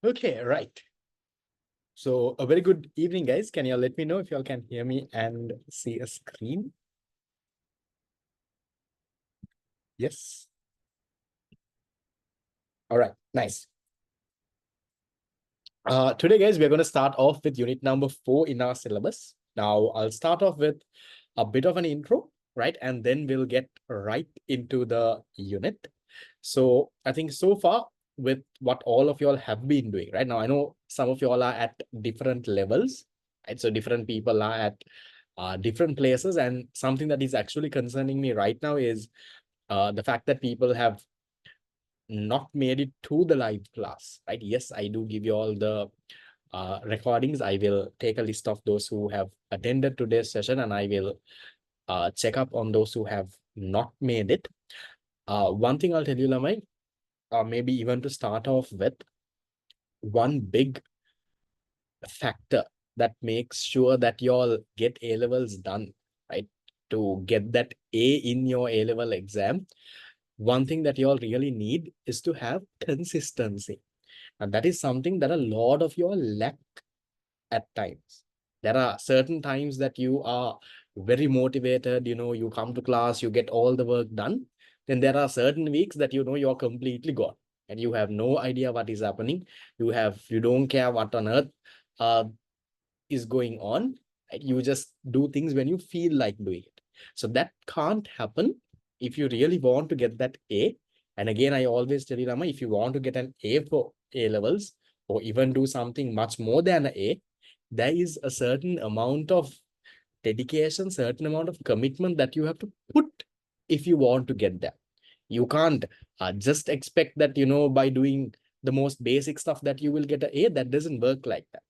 Okay, right. So a very good evening, guys. Can you all let me know if you all can hear me and see a screen? Yes. All right, nice. Today, guys, we're going to start off with unit number 4 in our syllabus. Now, I'll start off with a bit of an intro, right? And then we'll get right into the unit. So I think so far with what all of you all have been doing, right? Now, I know some of you all are at different levels, right? So different people are at different places. And something that is actually concerning me right now is the fact that people have not made it to the live class, right? Yes, I do give you all the recordings. I will take a list of those who have attended today's session and I will check up on those who have not made it. One thing I'll tell you, Lamai, maybe even to start off with, one big factor that makes sure that you all get A levels done, right? To get that A in your A level exam, one thing that you all really need is to have consistency. And that is something that a lot of you all lack at times. There are certain times that you are very motivated, you come to class, you get all the work done. Then there are certain weeks that you're completely gone and you have no idea what is happening. You don't care what on earth uh, is going on. Right? You just do things when you feel like doing it. So that can't happen if you really want to get that A. And again, I always tell you, Rama, if you want to get an A for A levels or even do something much more than an A, there is a certain amount of dedication, certain amount of commitment that you have to put if you want to get there. You can't just expect that, by doing the most basic stuff that you will get an A. That doesn't work like that.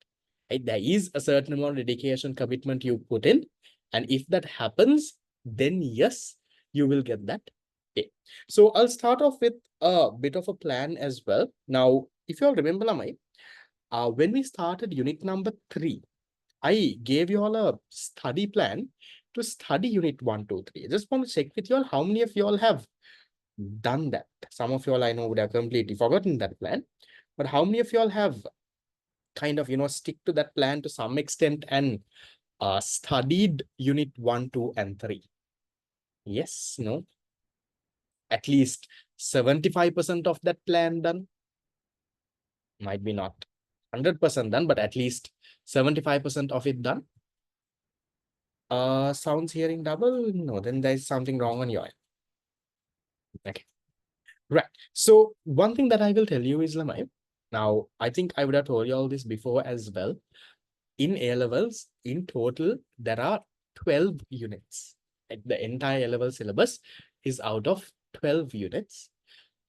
Right? There is a certain amount of dedication, commitment you put in. And if that happens, then yes, you will get that A. So I'll start off with a bit of a plan as well. Now, if you all remember, Lamai, when we started unit number 3, I gave you all a study plan to study unit 1, 2, 3. I just want to check with you all how many of you all have done that. Some of you all I know would have completely forgotten that plan, but how many of you all have kind of, stick to that plan to some extent and studied unit 1, 2, and 3? Yes, no? At least 75% of that plan done? Might be not 100% done, but at least 75% of it done. Sounds hearing double? No, then there's something wrong on your end. Okay. Right. So one thing that I will tell you is, Lamai, now I think I would have told you all this before as well. In A levels, in total, there are 12 units. The entire A level syllabus is out of 12 units.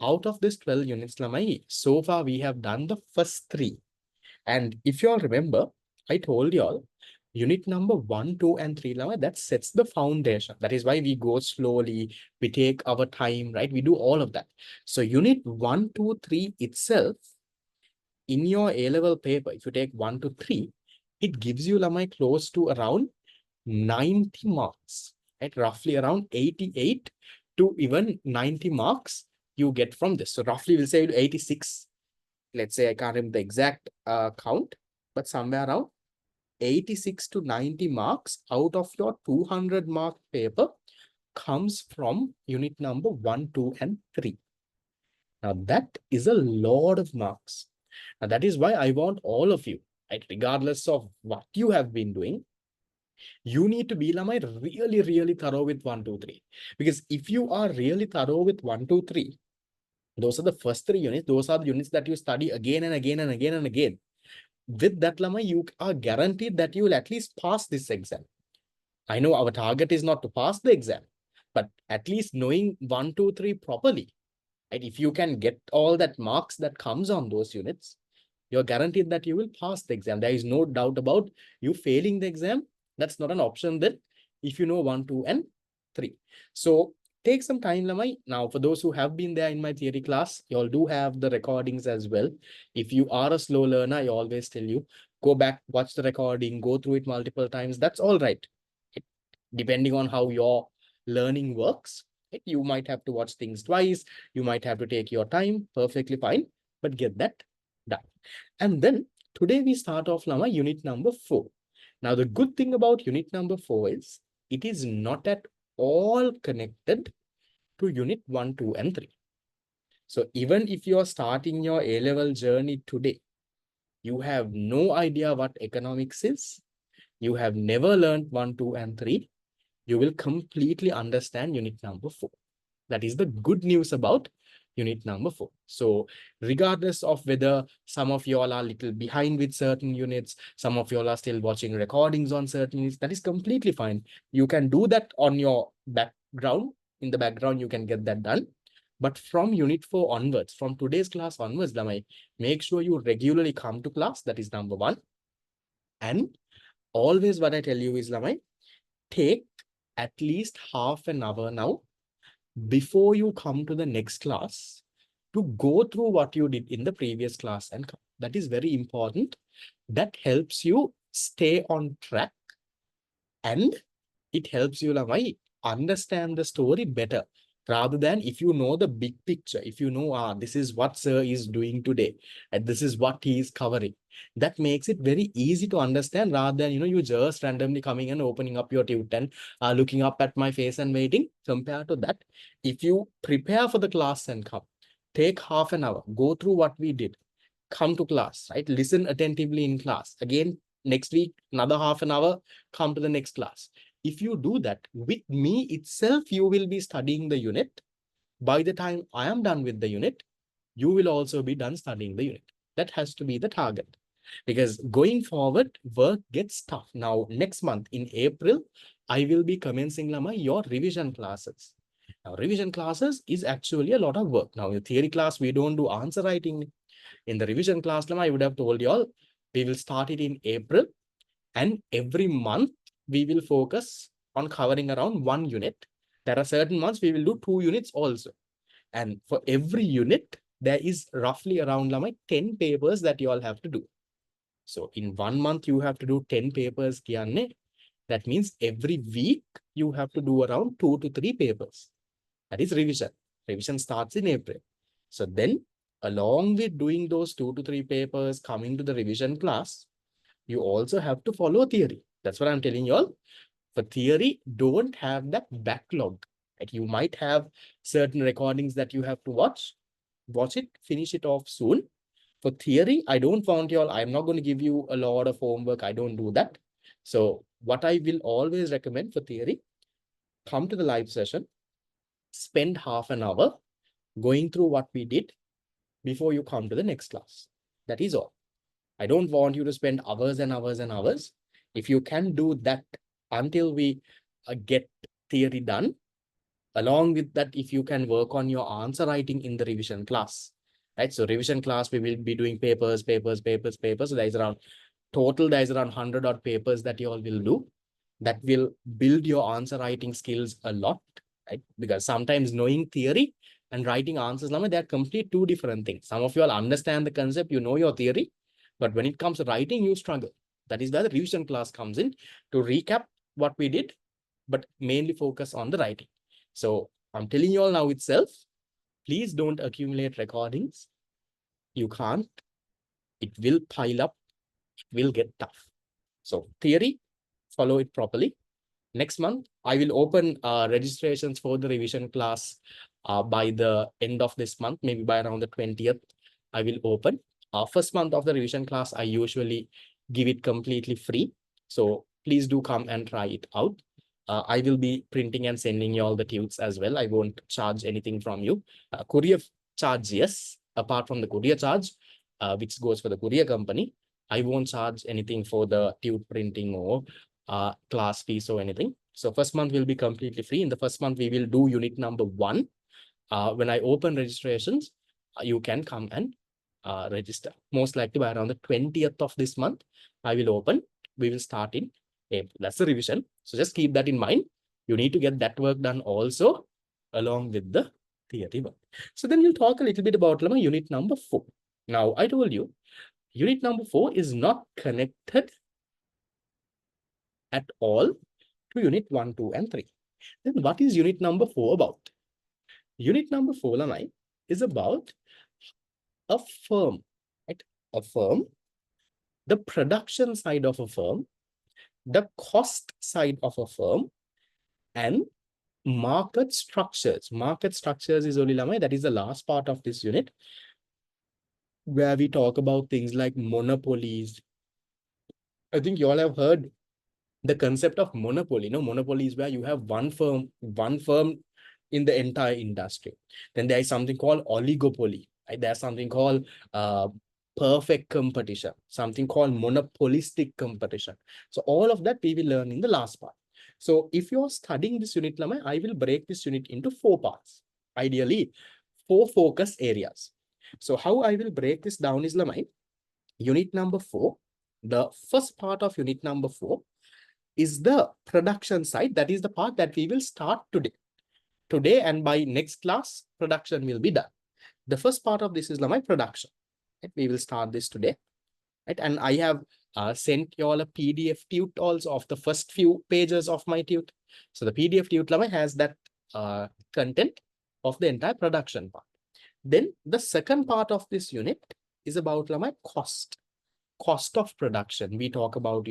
Out of this 12 units, Lamai, so far we have done the first 3. And if you all remember, I told you all, unit number 1, 2, and 3, Lamai, that sets the foundation. That is why we go slowly, we take our time, right? We do all of that. So unit 1, 2, 3 itself, in your A-level paper, if you take 1 to 3, it gives you, Lamai, close to around 90 marks, right? Roughly around 88 to even 90 marks you get from this. So roughly we'll say 86. Let's say I can't remember the exact count, but somewhere around 86 to 90 marks out of your 200 mark paper comes from unit number 1, 2, and 3. Now that is a lot of marks. Now that is why I want all of you, right, regardless of what you have been doing, you need to be, Lamai, really, really thorough with 1, 2, 3. Because if you are really thorough with 1, 2, 3, those are the first 3 units. Those are the units that you study again and again and again and again. With that, Lamai, you are guaranteed that you will at least pass this exam. I know our target is not to pass the exam, but at least knowing 1, 2, 3 properly, right? If you can get all that marks that comes on those units, you're guaranteed that you will pass the exam. There is no doubt about you failing the exam. That's not an option then if you know 1, 2, and 3. So take some time, Lamai. Now, for those who have been there in my theory class, you all do have the recordings as well. If you are a slow learner, I always tell you, go back, watch the recording, go through it multiple times. That's all right. Depending on how your learning works, you might have to watch things twice. You might have to take your time. Perfectly fine, but get that done. And then today we start off now unit number 4. Now the good thing about unit number 4 is it is not at all connected to unit 1, 2, and 3. So even if you are starting your A-level journey today, you have no idea what economics is, you have never learned 1, 2, and 3, you will completely understand unit number 4. That is the good news about unit number 4. So regardless of whether some of y'all are a little behind with certain units, some of y'all are still watching recordings on certain units, that is completely fine. You can do that on your background. In the background, you can get that done. But from unit 4 onwards, from today's class onwards, Lamai, make sure you regularly come to class. That is number 1. And always what I tell you is, Lamai, take at least half an hour now before you come to the next class to go through what you did in the previous class. And that is very important. That helps you stay on track and it helps you understand the story better rather than if you know the big picture, if you know, this is what sir is doing today and this is what he is covering. That makes it very easy to understand rather than, you just randomly coming and opening up your tute and looking up at my face and waiting. Compared to that, if you prepare for the class and come, take half an hour, go through what we did, come to class, right? Listen attentively in class. Again, next week, another half an hour, come to the next class. If you do that with me itself, you will be studying the unit. By the time I am done with the unit, you will also be done studying the unit. That has to be the target. Because going forward, work gets tough. Now, next month in April, I will be commencing your revision classes. Now, revision classes is actually a lot of work. Now, in theory class, we don't do answer writing. In the revision class, I would have told you all, we will start it in April. And every month, we will focus on covering around 1 unit. There are certain months we will do 2 units also. And for every unit, there is roughly around 10 papers that you all have to do. So in 1 month, you have to do 10 papers. That means every week, you have to do around 2 to 3 papers. That is revision. Revision starts in April. So then, along with doing those 2 to 3 papers, coming to the revision class, you also have to follow theory. That's what I'm telling you all. For theory, don't have that backlog. Right? You might have certain recordings that you have to watch. Watch it, finish it off soon. For theory, I don't want you all, I'm not going to give you a lot of homework. I don't do that. So what I will always recommend for theory, come to the live session, spend half an hour going through what we did before you come to the next class. That is all. I don't want you to spend hours and hours and hours. If you can do that until we get theory done, along with that, if you can work on your answer writing in the revision class, right? So revision class, we will be doing papers. So there is around, total, there is around 100 odd papers that you all will do. That will build your answer writing skills a lot, right? Because sometimes knowing theory and writing answers, they're complete 2 different things. Some of you all understand the concept, you know your theory, but when it comes to writing, you struggle. That is where the revision class comes in to recap what we did, but mainly focus on the writing. So I'm telling you all now itself, please don't accumulate recordings. You can't. It will pile up. It will get tough. So theory, follow it properly. Next month, I will open registrations for the revision class by the end of this month, maybe by around the 20th, I will open. First month of the revision class, I usually give it completely free. So please do come and try it out. I will be printing and sending you all the tutes as well. I won't charge anything from you. Courier charge, yes. Apart from the courier charge, which goes for the courier company, I won't charge anything for the tute printing or class fees or anything. So first month will be completely free. In the first month, we will do unit number 1. When I open registrations, you can come and register. Most likely by around the 20th of this month, I will open. We will start in April. That's the revision. So just keep that in mind. You need to get that work done also along with the theory work. So then we'll talk a little bit about unit number 4. Now, I told you, unit number 4 is not connected at all to unit 1, 2, and 3. Then what is unit number 4 about? Unit number 4, Lamai, is about a firm, right? a firm, the production side of a firm, the cost side of a firm, and market structures. Market structures is only Lamai. That is the last part of this unit, where we talk about things like monopolies. I think you all have heard the concept of monopoly. Monopoly is where you have one firm in the entire industry. Then there is something called oligopoly. Right? There's something called perfect competition, something called monopolistic competition. So all of that we will learn in the last part. So if you're studying this unit, Lamai, I will break this unit into 4 parts. Ideally, 4 focus areas. So how I will break this down is, Lamai, unit number 4, the first part of unit number 4 is the production side. That is the part that we will start today. And by next class, production will be done. The first part of this is my production. Right? We will start this today. Right? And I have sent you all a PDF tute also of the first few pages of my tute. So the PDF tute has that content of the entire production part. Then the second part of this unit is about cost of production. We talk about,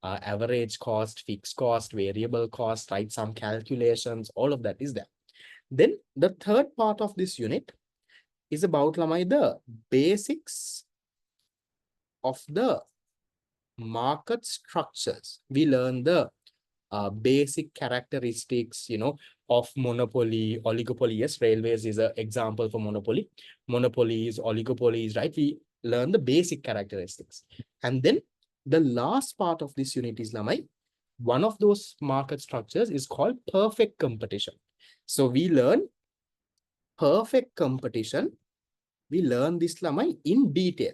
average cost, fixed cost, variable cost, right? Some calculations, all of that is there. Then the third part of this unit is about the basics of the market structures. We learn the basic characteristics, of monopoly, oligopoly. Yes, railways is an example for monopoly. Monopolies, oligopolies, right? We learn the basic characteristics. And then the last part of this unit is, Lamai, one of those market structures is called perfect competition. So we learn perfect competition. We learn this, Lamai, in detail.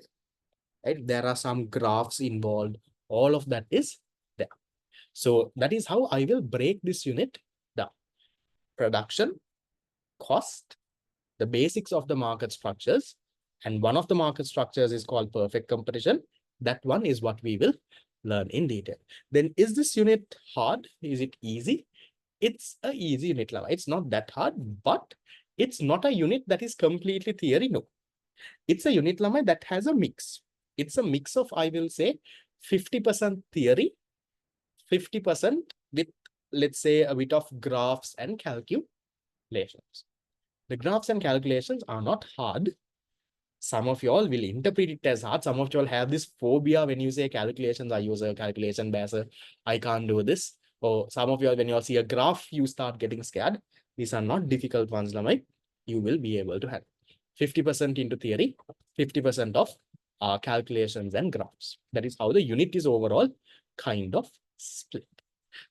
Right? There are some graphs involved. All of that is there. So that is how I will break this unit down. Production, cost, the basics of the market structures. And one of the market structures is called perfect competition. That one is what we will learn in detail. Then is this unit hard? Is it easy? It's an easy unit. It's not that hard, but it's not a unit that is completely theory. No, it's a unit that has a mix. It's a mix of, I will say, 50% theory, 50% with, let's say, a bit of graphs and calculations. The graphs and calculations are not hard. Some of you all will interpret it as hard. Some of you all have this phobia when you say calculations. I use a calculation based. I can't do this. Or some of you all, when you all see a graph, you start getting scared. These are not difficult ones, Lamai. You will be able to handle. 50% into theory, 50% of calculations and graphs. That is how the unit is overall kind of split.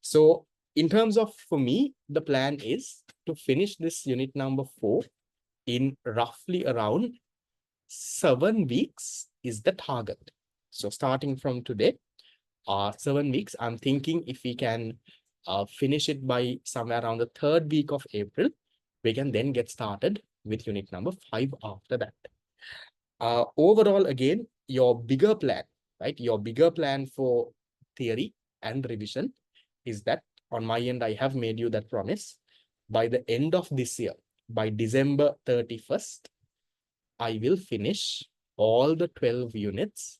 So in terms of, for me, the plan is to finish this unit number 4 in roughly around 7 weeks is the target. So starting from today, 7 weeks, I'm thinking if we can finish it by somewhere around the 3rd week of April, we can then get started with unit number 5 after that. Overall, again, your bigger plan, right? Your bigger plan for theory and revision is that on my end, I have made you that promise. By the end of this year, by December 31st, I will finish all the 12 units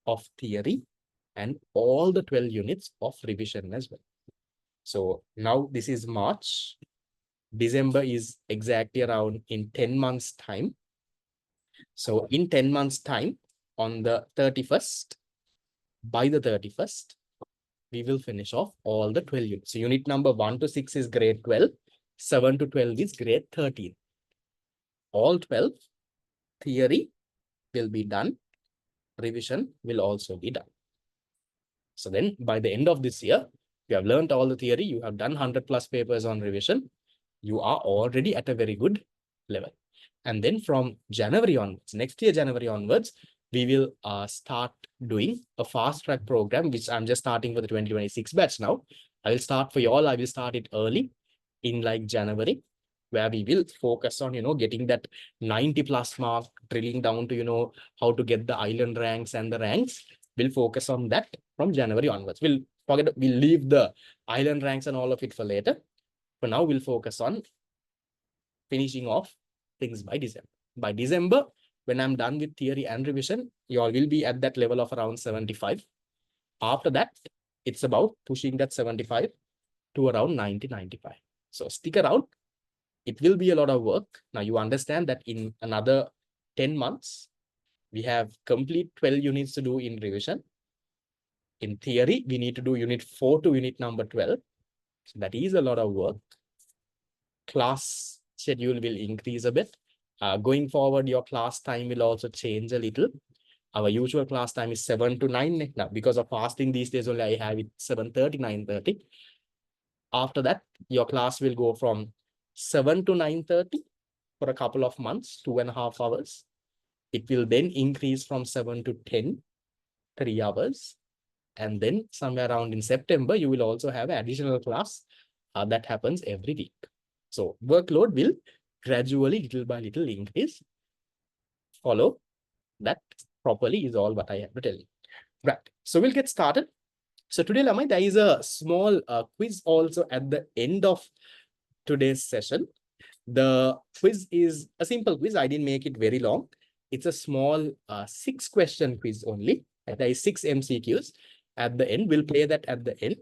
of theory and all the 12 units of revision as well. So now this is March. December is exactly around in 10 months' time. So in 10 months' time, on the 31st, by the 31st, we will finish off all the 12 units. So unit number 1 to 6 is grade 12, 7 to 12 is grade 13. All 12 theory will be done. Revision will also be done. So then by the end of this year, you have learned all the theory, you have done 100+ papers on revision, you are already at a very good level. And then from January onwards, next year, January onwards, we will start doing a fast track program, which I'm just starting for the 2026 batch now. I will start for you all. I will start it early in like January, where we will focus on, getting that 90+ mark, drilling down to, how to get the island ranks and the ranks. We'll focus on that from January onwards. We'll leave the island ranks and all of it for later. For now, we'll focus on finishing off things by December. By December, when I'm done with theory and revision, you all will be at that level of around 75. After that, it's about pushing that 75 to around 90, 95. So stick around. It will be a lot of work. Now you understand that in another 10 months, we have complete 12 units to do in revision. In theory, we need to do unit 4 to unit number 12. So that is a lot of work. Class schedule will increase a bit. Going forward, your class time will also change a little. Our usual class time is 7 to 9 now. Because of fasting these days, only I have it 7:30, 9:30. After that, your class will go from 7 to 9:30 for a couple of months, 2.5 hours. It will then increase from 7 to 10, 3 hours. And then somewhere around in September, you will also have an additional class that happens every week. So workload will gradually, little by little increase. Follow that properly is all what I have to tell you. Right. So we'll get started. So today, Lamai, there is a small quiz also at the end of today's session. The quiz is a simple quiz. I didn't make it very long. It's a small 6-question quiz only. There is 6 MCQs at the end. We'll play that at the end.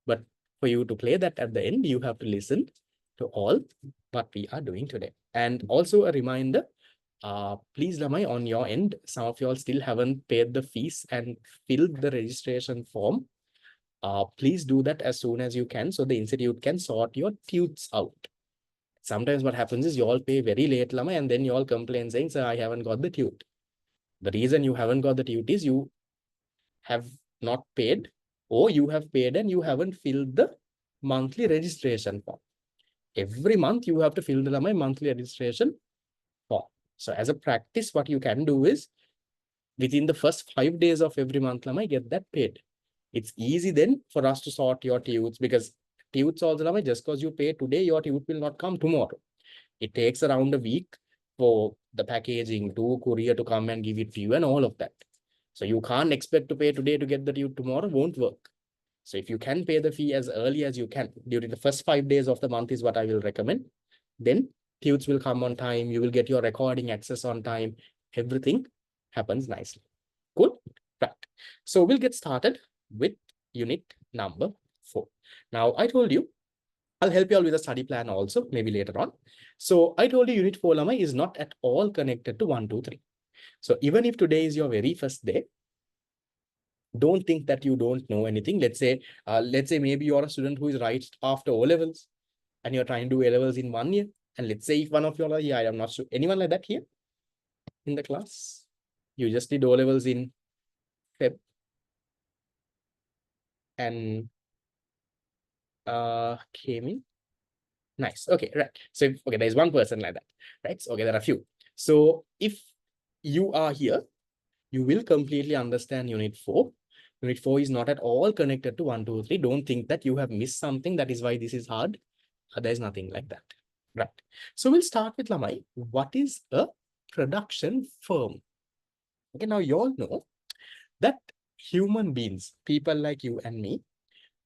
But for you to play that at the end, you have to listen to all what we are doing today. And also a reminder, please, Lamai, on your end, some of you all still haven't paid the fees and filled the registration form. Please do that as soon as you can so the institute can sort your tutes out. Sometimes what happens is you all pay very late, Lamai, and then you all complain saying, sir, I haven't got the tute. The reason you haven't got the tute is you have not paid, or you have paid and you haven't filled the monthly registration form. Every month you have to fill the monthly registration form. So as a practice, what you can do is within the first 5 days of every month, get that paid. It's easy then for us to sort your tutes, because tutes also, just because you pay today, your tute will not come tomorrow. It takes around a week for the packaging to courier to come and give it to you and all of that. So you can't expect to pay today to get the tute tomorrow, won't work. So if you can pay the fee as early as you can during the first 5 days of the month is what I will recommend. Then tutes will come on time. You will get your recording access on time. Everything happens nicely. Cool. Right. So we'll get started with unit number 4. Now I told you, I'll help you all with a study plan also, maybe later on. So I told you unit 4, Lamai, is not at all connected to 1, 2, 3. So even if today is your very first day, don't think that you don't know anything. Let's say maybe you're a student who is right after O-levels and you're trying to do A-levels in 1 year. And let's say if one of you are, yeah, I'm not sure. Anyone like that here in the class? You just did O-levels in Feb and came in. Nice. Okay, right. So, okay, there's one person like that, right? So, okay, there are a few. So if you are here, you will completely understand unit 4. Unit 4 is not at all connected to 1, 2, 3. Don't think that you have missed something. That is why this is hard. There's nothing like that. Right. So we'll start with Lamai. What is a production firm? Okay, now you all know that human beings, people like you and me,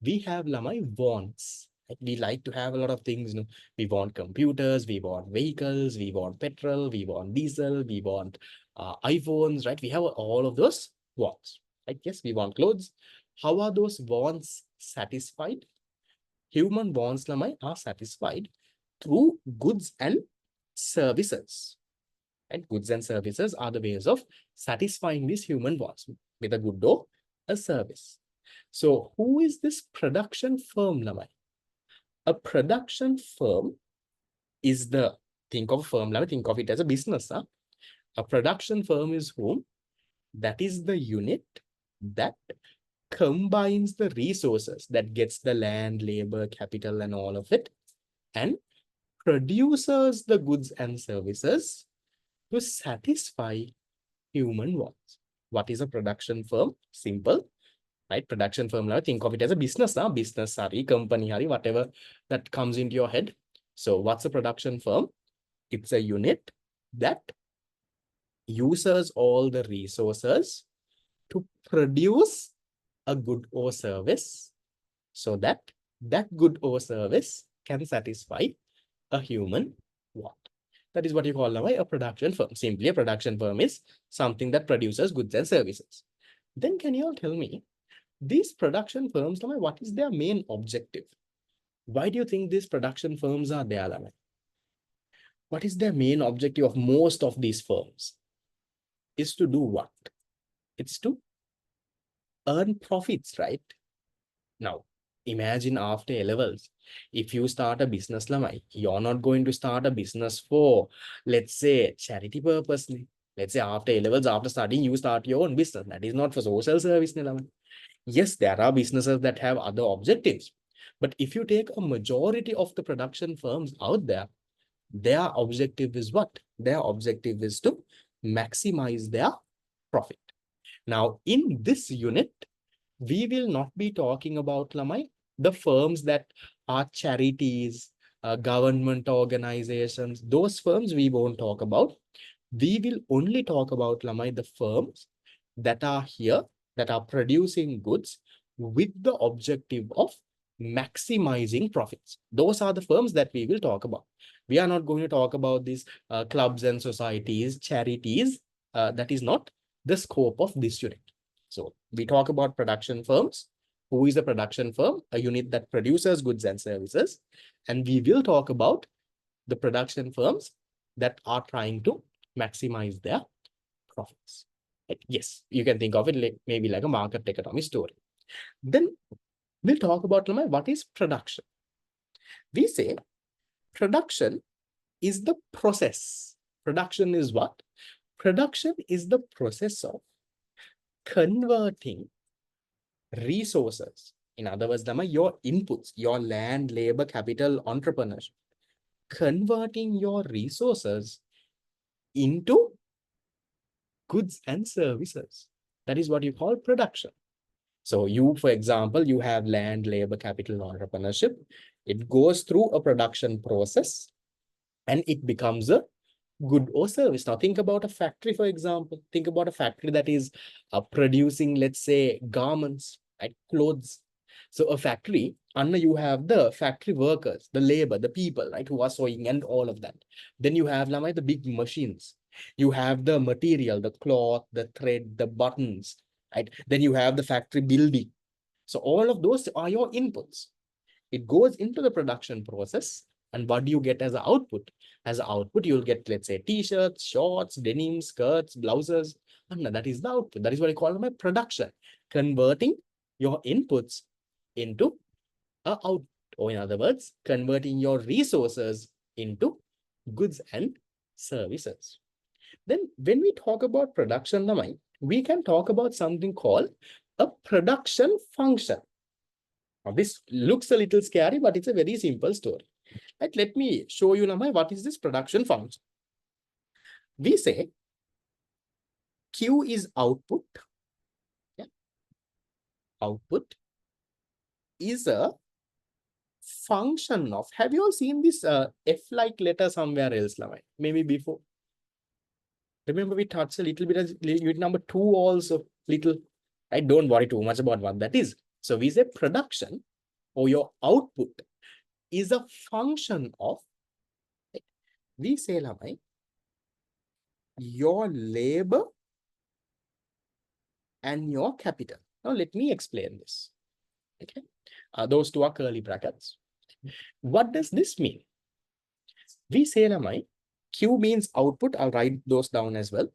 we have Lamai wants. We like to have a lot of things. We want computers, we want vehicles, we want petrol, we want diesel, we want iPhones, right? We have all of those wants. Right? Yes, we want clothes. How are those wants satisfied? Human wants, Lamai, are satisfied through goods and services. And goods and services are the ways of satisfying these human wants with a good or a service. So who is this production firm, Lamai? A production firm is think of a firm, Lamai, think of it as a business. Huh? A production firm is whom? That is the unit that combines the resources, that gets the land, labor, capital, and all of it, and produces the goods and services to satisfy human wants. What is a production firm? Simple, right? Production firm, now think of it as a business, business, company, whatever that comes into your head. So what's a production firm? It's a unit that uses all the resources to produce a good or service so that that good or service can satisfy a human want. That is what you call now a production firm. Simply, a production firm is something that produces goods and services. Then can you all tell me, these production firms, what is their main objective? Why do you think these production firms are there? What is their main objective of most of these firms? Is to do what? It's to earn profits, right? Now, imagine after A levels, if you start a business, you're not going to start a business for, let's say, charity purpose. Let's say after A levels, after studying, you start your own business. That is not for social service. Yes, there are businesses that have other objectives. But if you take a majority of the production firms out there, their objective is what? Their objective is to maximize their profit. Now, in this unit, we will not be talking about the firms that are charities, government organizations. Those firms we won't talk about. We will only talk about the firms that are here, that are producing goods with the objective of maximizing profits. Those are the firms that we will talk about. We are not going to talk about these clubs and societies, charities. That is not the scope of this unit. So we talk about production firms. Who is a production firm? A unit that produces goods and services. And we will talk about the production firms that are trying to maximize their profits. Yes, you can think of it like maybe like a market economy story. Then we'll talk about what is production. We say production is the process. Production is what? Production is the process of converting resources. In other words, your inputs, your land, labor, capital, entrepreneurship, converting your resources into goods and services. That is what you call production. So you, for example, you have land, labor, capital, entrepreneurship. It goes through a production process and it becomes a good or service. Now think about a factory, for example. Think about a factory that is producing, let's say, garments, right? Clothes. So a factory, under you have the factory workers, the labor, the people, right, who are sewing and all of that. Then you have the big machines. You have the material, the cloth, the thread, the buttons, right? Then you have the factory building. So all of those are your inputs. It goes into the production process. And what do you get as an output? As an output, you'll get, let's say, t-shirts, shorts, denim, skirts, blouses. And that is the output. That is what I call my production. Converting your inputs into an output. Or in other words, converting your resources into goods and services. Then when we talk about production, we can talk about something called a production function. Now, this looks a little scary, but it's a very simple story. Right? Let me show you, what is this production function. We say Q is output. Yeah. Output is a function of, have you all seen this F-like letter somewhere else? Maybe before. Remember, we touched a little bit as unit number 2 also, little. I don't worry too much about what that is. So we say production or your output is a function of, we say your labor and your capital. Now let me explain this. Okay, those two are curly brackets. What does this mean? We say Q means output. I'll write those down as well.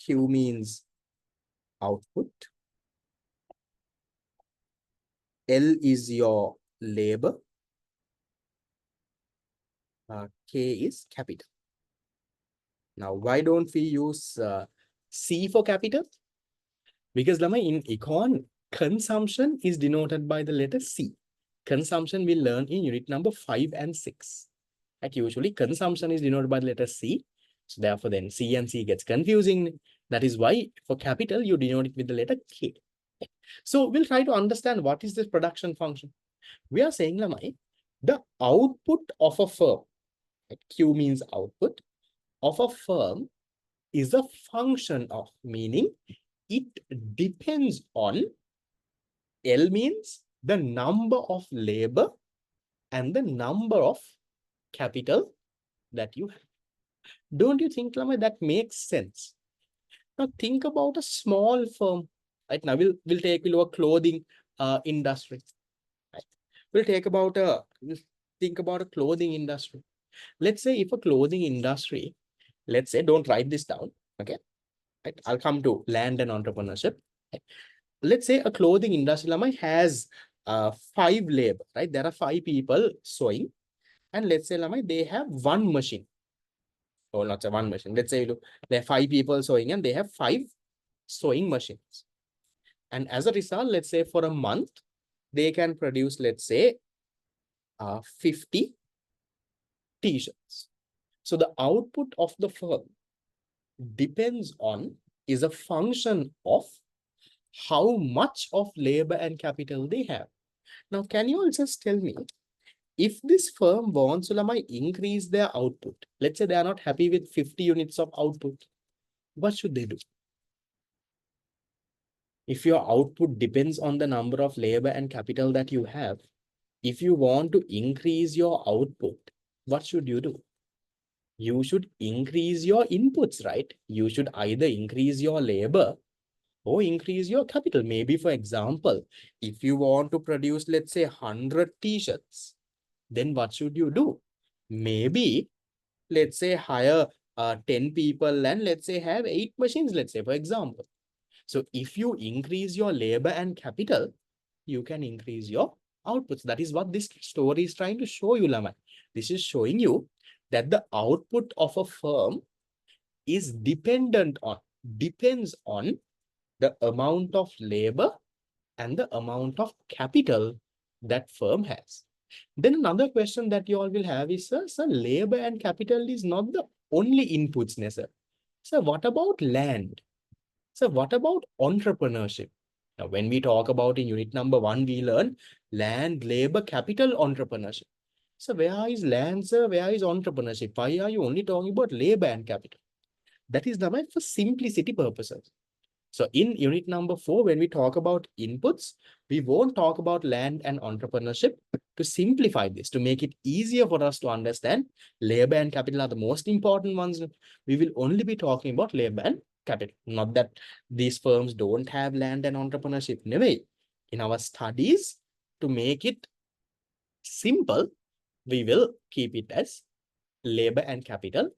Q means output. L is your labor. K is capital. Now, why don't we use C for capital? Because in econ, consumption is denoted by the letter C. Consumption we learn in unit number 5 and 6. Right? Usually, consumption is denoted by the letter C. So therefore, then C and C gets confusing. That is why for capital, you denote it with the letter K. So we'll try to understand what is this production function. We are saying the output of a firm, Q means output, of a firm is a function of, meaning it depends on, L means the number of labor and the number of capital that you have. Don't you think, Lamai, that makes sense? Now think about a small firm. Right now, we'll take a clothing industry. Right? We'll think about a clothing industry. Let's say if a clothing industry, let's say, don't write this down. Okay. Right? I'll come to land and entrepreneurship. Right? Let's say a clothing industry, Lamai, has 5 labor, right? There are 5 people sewing. And let's say, Lamai, they have one machine. Or not say one machine. Let's say there are 5 people sewing and they have 5 sewing machines. And as a result, let's say for a month, they can produce, let's say, 50 t-shirts. So the output of the firm is a function of how much of labor and capital they have. Now, can you all just tell me, if this firm wants to increase their output, let's say they are not happy with 50 units of output, what should they do? If your output depends on the number of labor and capital that you have, if you want to increase your output, what should you do? You should increase your inputs, right? You should either increase your labor or increase your capital. Maybe, for example, if you want to produce, let's say, 100 t-shirts, then what should you do? Maybe, let's say, hire 10 people and let's say have 8 machines, let's say, for example. So if you increase your labor and capital, you can increase your outputs. That is what this story is trying to show you, Laman. This is showing you that the output of a firm is depends on the amount of labor and the amount of capital that firm has. Then another question that you all will have is, sir, labor and capital is not the only inputs, sir. So what about land? So what about entrepreneurship? Now, when we talk about in unit number 1, we learn land, labor, capital, entrepreneurship. So where is land, sir? Where is entrepreneurship? Why are you only talking about labor and capital? That is the for simplicity purposes. So in unit number 4, when we talk about inputs, we won't talk about land and entrepreneurship. To simplify this, to make it easier for us to understand, labor and capital are the most important ones. We will only be talking about labor and capital. Not that these firms don't have land and entrepreneurship. Never. In our studies, to make it simple, we will keep it as labor and capital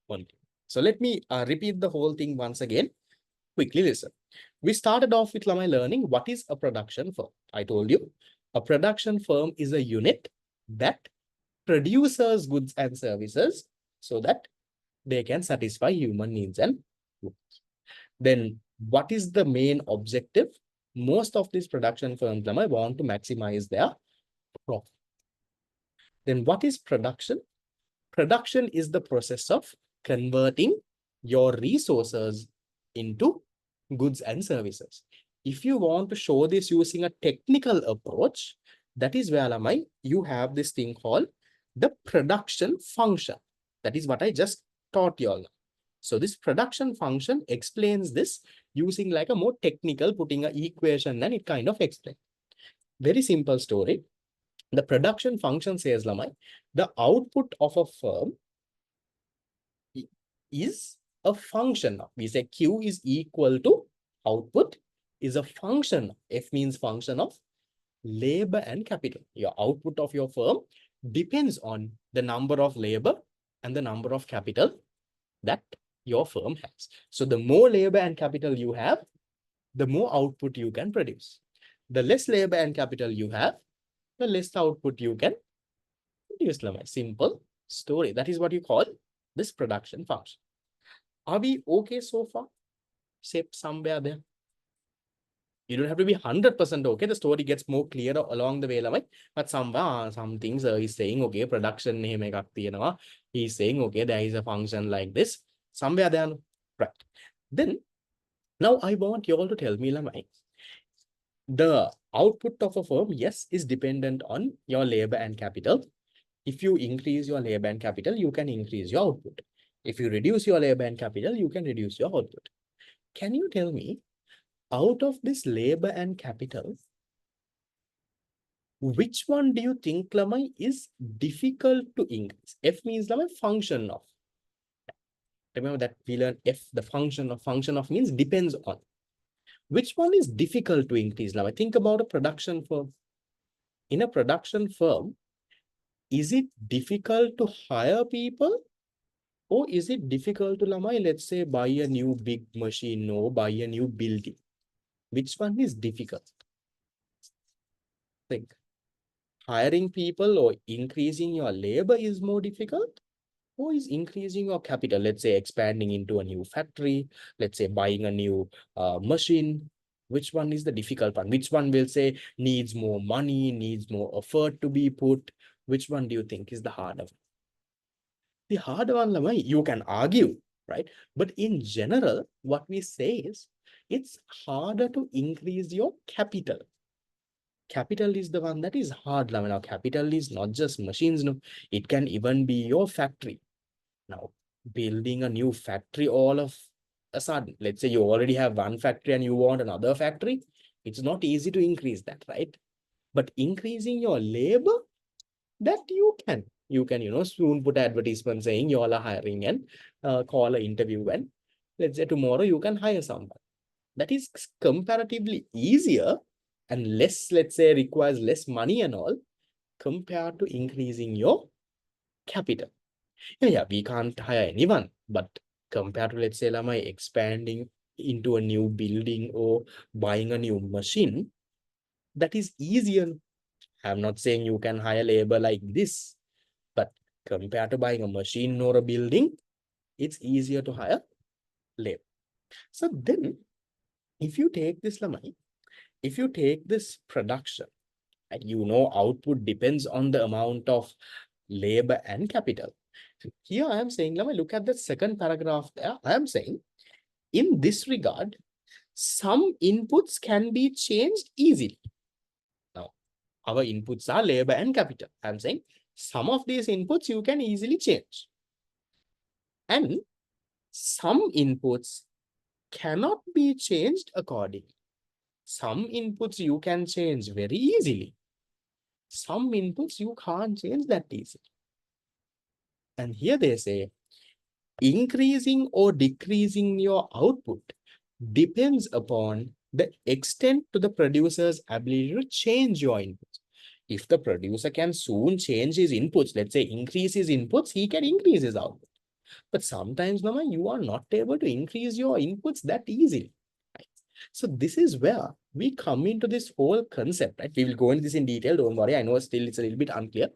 only. So let me repeat the whole thing once again. Quickly listen. We started off with Lamai learning what is a production firm. I told you a production firm is a unit that produces goods and services so that they can satisfy human needs and wants. Then what is the main objective? Most of these production firms, Lamai, want to maximize their profit. Then what is production? Production is the process of converting your resources into goods and services. If you want to show this using a technical approach, that is where you have this thing called the production function. That is what I just taught you all. So this production function explains this using like a more technical, putting an equation, and it kind of explains. Very simple story. The production function says, the output of a firm is a function of, we say Q is equal to output is a function. F means function of labor and capital. Your output of your firm depends on the number of labor and the number of capital that your firm has. So the more labor and capital you have, the more output you can produce. The less labor and capital you have, the less output you can produce. Simple story. That is what you call this production function. Are we okay so far? Say somewhere there. You don't have to be 100% okay. The story gets more clearer along the way. But somewhere, some things he's saying, okay, production, he's saying, okay, there is a function like this. Somewhere there. Right. Then, now I want you all to tell me, the output of a firm, yes, is dependent on your labor and capital. If you increase your labor and capital, you can increase your output. If you reduce your labor and capital, you can reduce your output. Can you tell me, out of this labor and capital, Which one do you think, Lamai, is difficult to increase? F means Lamai function of. Remember that we learned F, the function of means depends on. Which one is difficult to increase, Lamai? Think about a production firm. In a production firm, is it difficult to hire people? Or is it difficult to, Lamai, let's say, buy a new big machine or buy a new building? Which one is difficult? Think. Hiring people or increasing your labor is more difficult? Or is increasing your capital, let's say expanding into a new factory, let's say buying a new machine? Which one is the difficult one? Which one will say needs more money, needs more effort to be put? Which one do you think is the harder one? The harder one, Lamai, you can argue, right? But in general, what we say is it's harder to increase your capital. Capital is the one that is hard, Lamai. Now, capital is not just machines, no. It can even be your factory. Now, building a new factory all of a sudden, let's say you already have one factory and you want another factory, it's not easy to increase that, right? But increasing your labor, that you can. You can, soon put advertisement saying you all are hiring and call an interview, and let's say tomorrow you can hire someone. That is comparatively easier and less, let's say, requires less money and all compared to increasing your capital. Yeah, we can't hire anyone, but compared to, let's say, Lamai, expanding into a new building or buying a new machine, that is easier. I'm not saying you can hire labor like this, but compared to buying a machine or a building, it's easier to hire labor. So then, if you take this, Lamai, if you take this production, and output depends on the amount of labor and capital. So here I am saying, Lamai, look at the second paragraph there. I am saying, in this regard, some inputs can be changed easily. Now, our inputs are labor and capital. I'm saying some of these inputs you can easily change. And some inputs cannot be changed accordingly. Some inputs you can change very easily. Some inputs you can't change that easily. And here they say, increasing or decreasing your output depends upon the extent to the producer's ability to change your inputs. If the producer can soon change his inputs, let's say increase his inputs, he can increase his output. But sometimes, Mama, you are not able to increase your inputs that easily. Right? So this is where we come into this whole concept, right? We will go into this in detail. Don't worry. I know still it's a little bit unclear,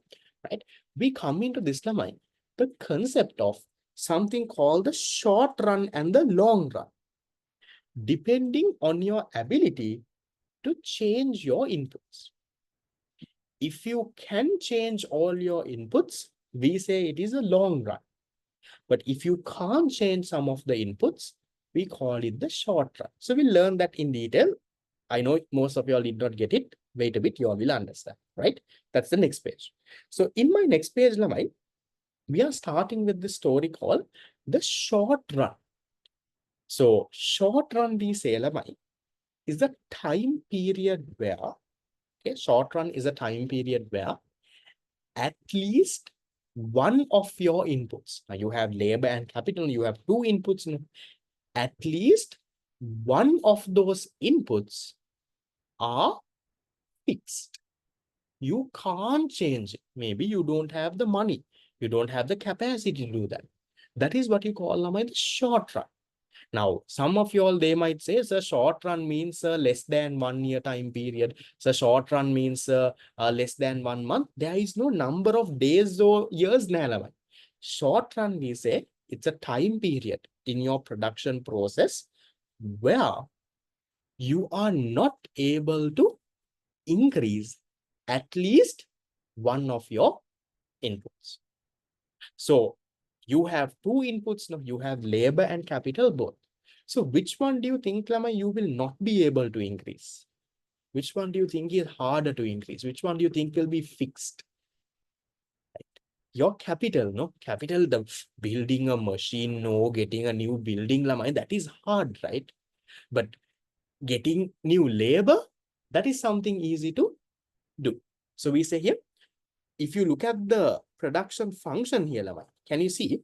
right? We come into this, Lamai, the concept of something called the short run and the long run, depending on your ability to change your inputs. If you can change all your inputs, we say it is a long run. But if you can't change some of the inputs, we call it the short run. So we'll learn that in detail. I know most of you all did not get it. Wait a bit, you all will understand, right? That's the next page. So in my next page, Lamai, we are starting with the story called the short run. So short run, we say, Lamai, is the time period where, okay, short run is a time period where at least one of your inputs, now you have labor and capital, you have two inputs, at least one of those inputs are fixed. You can't change it. Maybe you don't have the money. You don't have the capacity to do that. That is what you call, Lamai, the short run. Now, some of you all, they might say, so short run means less than 1 year time period. So short run means less than 1 month. There is no number of days or years, Nalaman. Short run, we say, it's a time period in your production process where you are not able to increase at least one of your inputs. So you have two inputs now. You have labor and capital both. So which one do you think, Lama, you will not be able to increase? Which one do you think is harder to increase? Which one do you think will be fixed? Right? Your capital, no? Capital, the building a machine, no, getting a new building, Lama, that is hard, right? But getting new labor, that is something easy to do. So we say here, if you look at the production function here, Lamai, can you see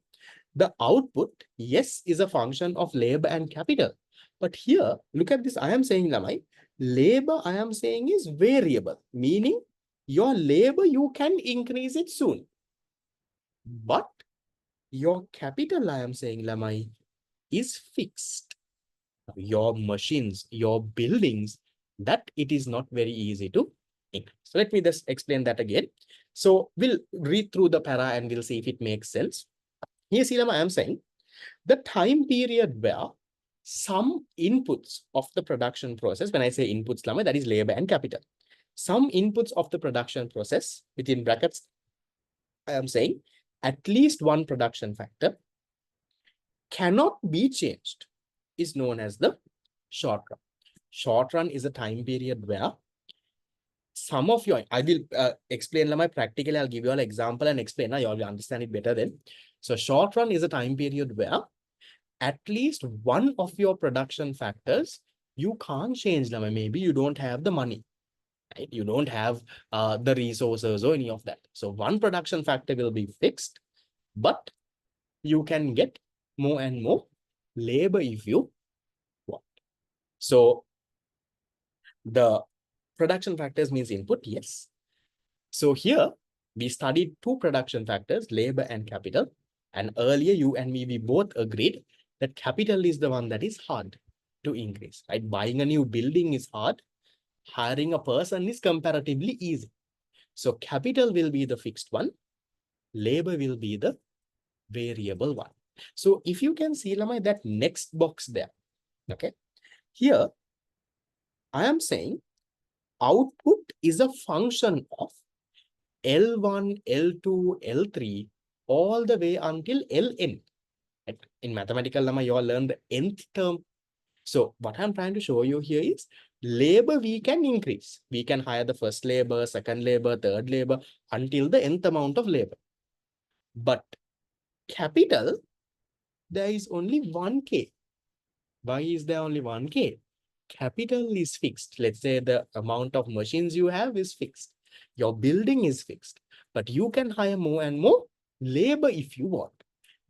the output, yes, is a function of labor and capital. But here, look at this. I am saying, Lamai, labor I am saying is variable, meaning your labor, you can increase it soon. But your capital, I am saying, Lamai, is fixed. Your machines, your buildings, that it is not very easy to increase. So let me just explain that again. So we'll read through the para and we'll see if it makes sense. Here, see, I am saying the time period where some inputs of the production process, when I say inputs, Lama, that is labor and capital. Some inputs of the production process, within brackets, I am saying at least one production factor cannot be changed is known as the short run. Short run is a time period where some of your, I will explain Lama practically, I'll give you an example and explain, you will understand it better then. So short run is a time period where at least one of your production factors, you can't change them. Maybe you don't have the money, right? You don't have the resources or any of that. So one production factor will be fixed, but you can get more and more labor if you want. So the production factors means input, yes. So here we studied two production factors, labor and capital. And earlier you and me, we both agreed that capital is the one that is hard to increase, right? Buying a new building is hard. Hiring a person is comparatively easy. So capital will be the fixed one. Labor will be the variable one. So if you can see, Lamai, that next box there, okay? Here, I am saying output is a function of L1, L2, L3, all the way until Ln. In mathematical, Lama, you all learn the nth term. So what I'm trying to show you here is labor we can increase. We can hire the first labor, second labor, third labor until the nth amount of labor. But capital, there is only 1K. Why is there only 1K? Capital is fixed. Let's say the amount of machines you have is fixed. Your building is fixed, but you can hire more and more labor if you want.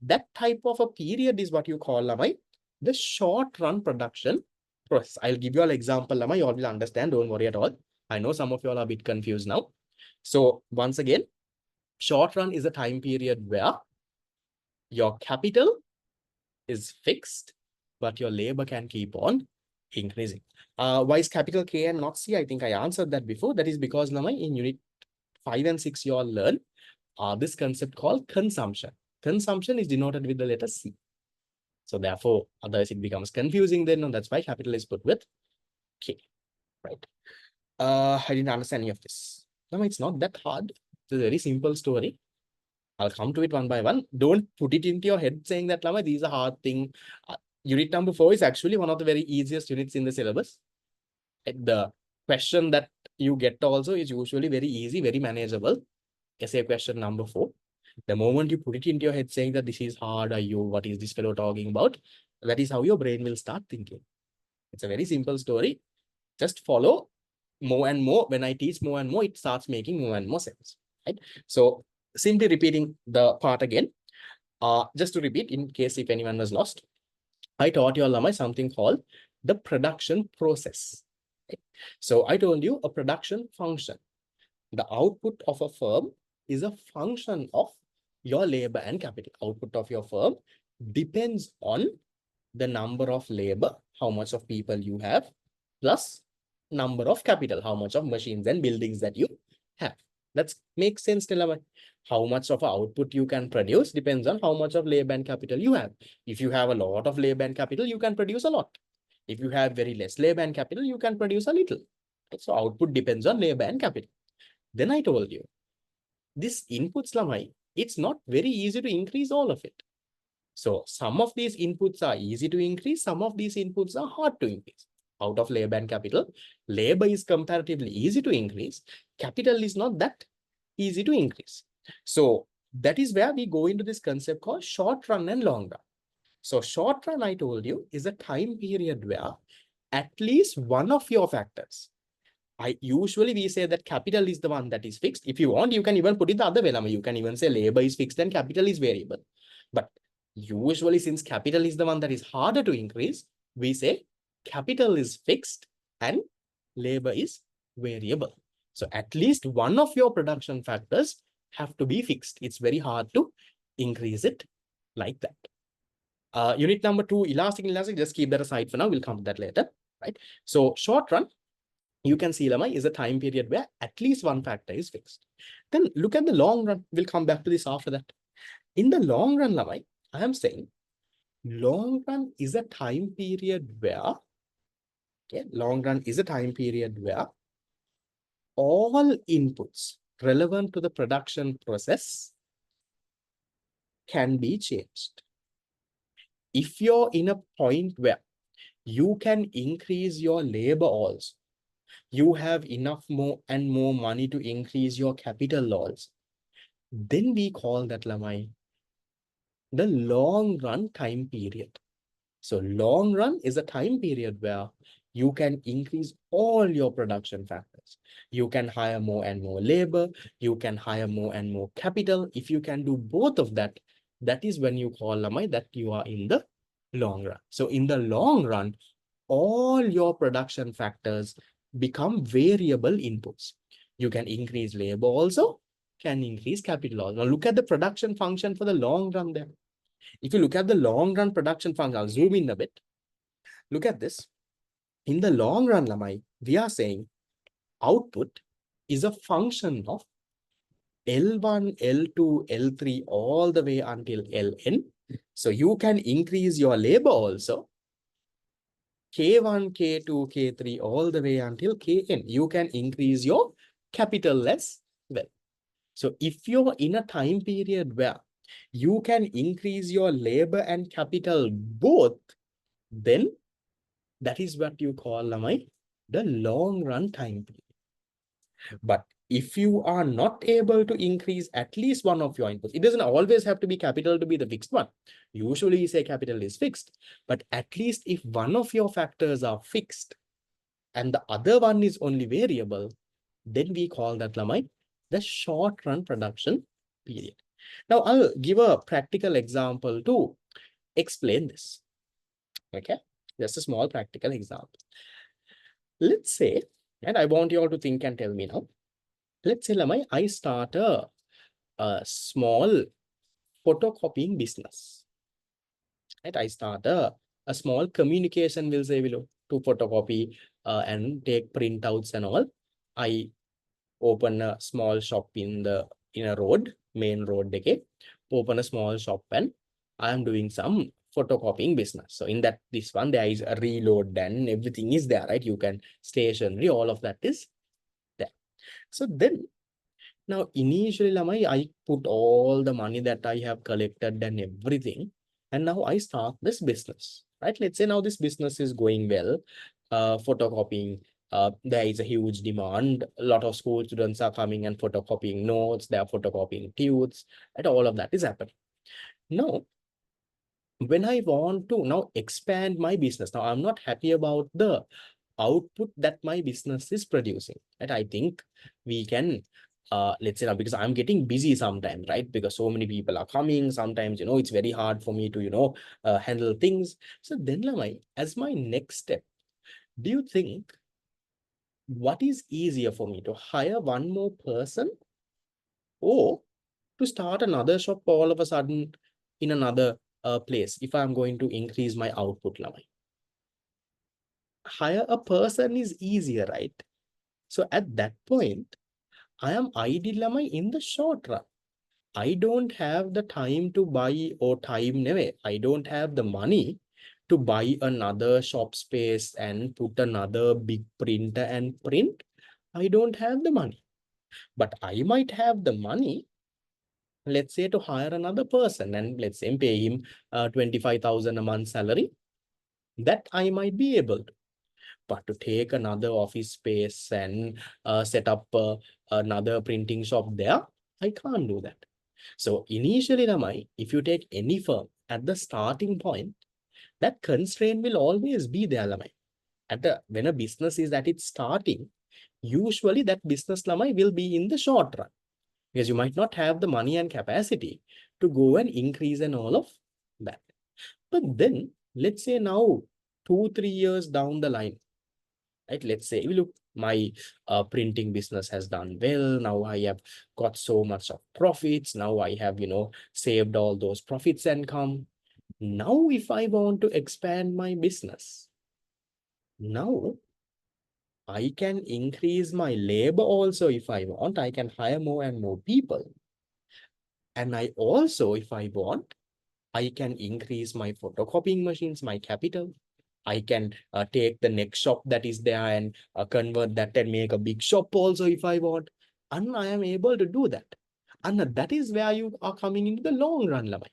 That type of a period is what you call, Lamai, the short run production process. I'll give you an example, Lamai, you all will understand. Don't worry at all. I know some of you all are a bit confused now. So once again, short run is a time period where your capital is fixed, but your labor can keep on increasing. Why is capital K and not C? I think I answered that before. That is because, Lamai, in unit 5 and 6, you all learn this concept called consumption. Consumption is denoted with the letter C. So therefore, otherwise it becomes confusing then, and that's why capital is put with K, right? I didn't understand any of this. No, it's not that hard. It's a very simple story. I'll come to it one by one. Don't put it into your head saying that, Lama, these are hard thing. Unit number 4 is actually one of the very easiest units in the syllabus. The question that you get also is usually very easy, very manageable. Essay question number 4. The moment you put it into your head saying that this is hard, what is this fellow talking about? That is how your brain will start thinking. It's a very simple story. Just follow more and more. When I teach more and more, it starts making more and more sense, right? So simply repeating the part again. Just to repeat, in case if anyone was lost, I taught you all, Lamai, something called the production process. Right? So I told you a production function. The output of a firm is a function of your labor and capital. Output of your firm depends on the number of labor, how much of people you have, plus number of capital, how much of machines and buildings that you have. That makes sense, Nilama. How much of output you can produce depends on how much of labor and capital you have. If you have a lot of labor and capital, you can produce a lot. If you have very less labor and capital, you can produce a little. So output depends on labor and capital. Then I told you, this inputs, Lamai, it's not very easy to increase all of it. So some of these inputs are easy to increase. Some of these inputs are hard to increase. Out of labor and capital, labor is comparatively easy to increase. Capital is not that easy to increase. So that is where we go into this concept called short run and long run. So short run, I told you, is a time period where at least one of your factors, Usually we say that capital is the one that is fixed. If you want, you can even put it the other way. You can even say labor is fixed and capital is variable. But usually, since capital is the one that is harder to increase, we say capital is fixed and labor is variable. So at least one of your production factors have to be fixed. It's very hard to increase it like that. Unit number 2, elastic, just keep that aside for now. We'll come to that later, right? So short run, you can see Lamai is a time period where at least one factor is fixed. Then look at the long run. We'll come back to this after that. In the long run, Lamai, I am saying long run is a time period where, long run is a time period where all inputs relevant to the production process can be changed. If you're in a point where you can increase your labor also, you have enough more and more money to increase your capital also, then we call that, Lamai, the long run time period. So long run is a time period where you can increase all your production factors. You can hire more and more labor. You can hire more and more capital. If you can do both of that, that is when you call, Lamai, that you are in the long run. So in the long run, all your production factors become variable inputs. You can increase labor also, can increase capital also. Now look at the production function for the long run there. If you look at the long run production function, I'll zoom in a bit. Look at this. In the long run, Lamai, we are saying output is a function of L1, L2, L3, all the way until Ln. So you can increase your labor also. K1, K2, K3, all the way until Kn. You can increase your capital as well. So if you're in a time period where you can increase your labor and capital both, then that is what you call, Lamai, the long run time period. But if you are not able to increase at least one of your inputs, it doesn't always have to be capital to be the fixed one. Usually you say capital is fixed, but at least if one of your factors are fixed and the other one is only variable, then we call that, Lamai, the short run production period. Now I'll give a practical example to explain this. Okay, just a small practical example. Let's say, and I want you all to think and tell me now. Let's say, Lamai, I start a small photocopying business. Right? I start a small communication, we'll say below, to photocopy and take printouts and all. I open a small shop in a road, main road decay, open a small shop and I am doing some photocopying business. So in that, this one, there is a reload and everything is there, right? You can stationery, all of that is there. So then, now initially, Lamai, I put all the money that I have collected and everything, and now I start this business, right? Let's say now this business is going well, photocopying. There is a huge demand. A lot of school students are coming and photocopying notes. They are photocopying tudes, and all of that is happening. Now, when I want to now expand my business, now I'm not happy about the output that my business is producing. And I think we can, let's say now, because I'm getting busy sometimes, right? Because so many people are coming. Sometimes, it's very hard for me to, handle things. So then, Lamai, as my next step, do you think what is easier for me to hire one more person or to start another shop all of a sudden in another place if I'm going to increase my output, Lamai? Hire a person is easier, right? So at that point, I am ideal, Lamai, in the short run. I don't have the time to buy or time never. I don't have the money to buy another shop space and put another big printer and print. I don't have the money. But I might have the money, let's say, to hire another person and let's say pay him 25,000 a month salary. That I might be able to. But to take another office space and set up another printing shop there, I can't do that. So initially, Ramai, if you take any firm at the starting point, that constraint will always be there, Ramai. When a business is at its starting, usually that business lamai will be in the short run, because you might not have the money and capacity to go and increase and all of that. But then let's say now 2-3 years down the line, right? Let's say, look, my printing business has done well. Now I have got so much of profits. Now I have, saved all those profits and come. Now, if I want to expand my business, now I can increase my labor also. If I want, I can hire more and more people. And I also, if I want, I can increase my photocopying machines, my capital. I can take the next shop that is there and convert that and make a big shop also if I want. And I am able to do that. And that is where you are coming into the long run, Lamai.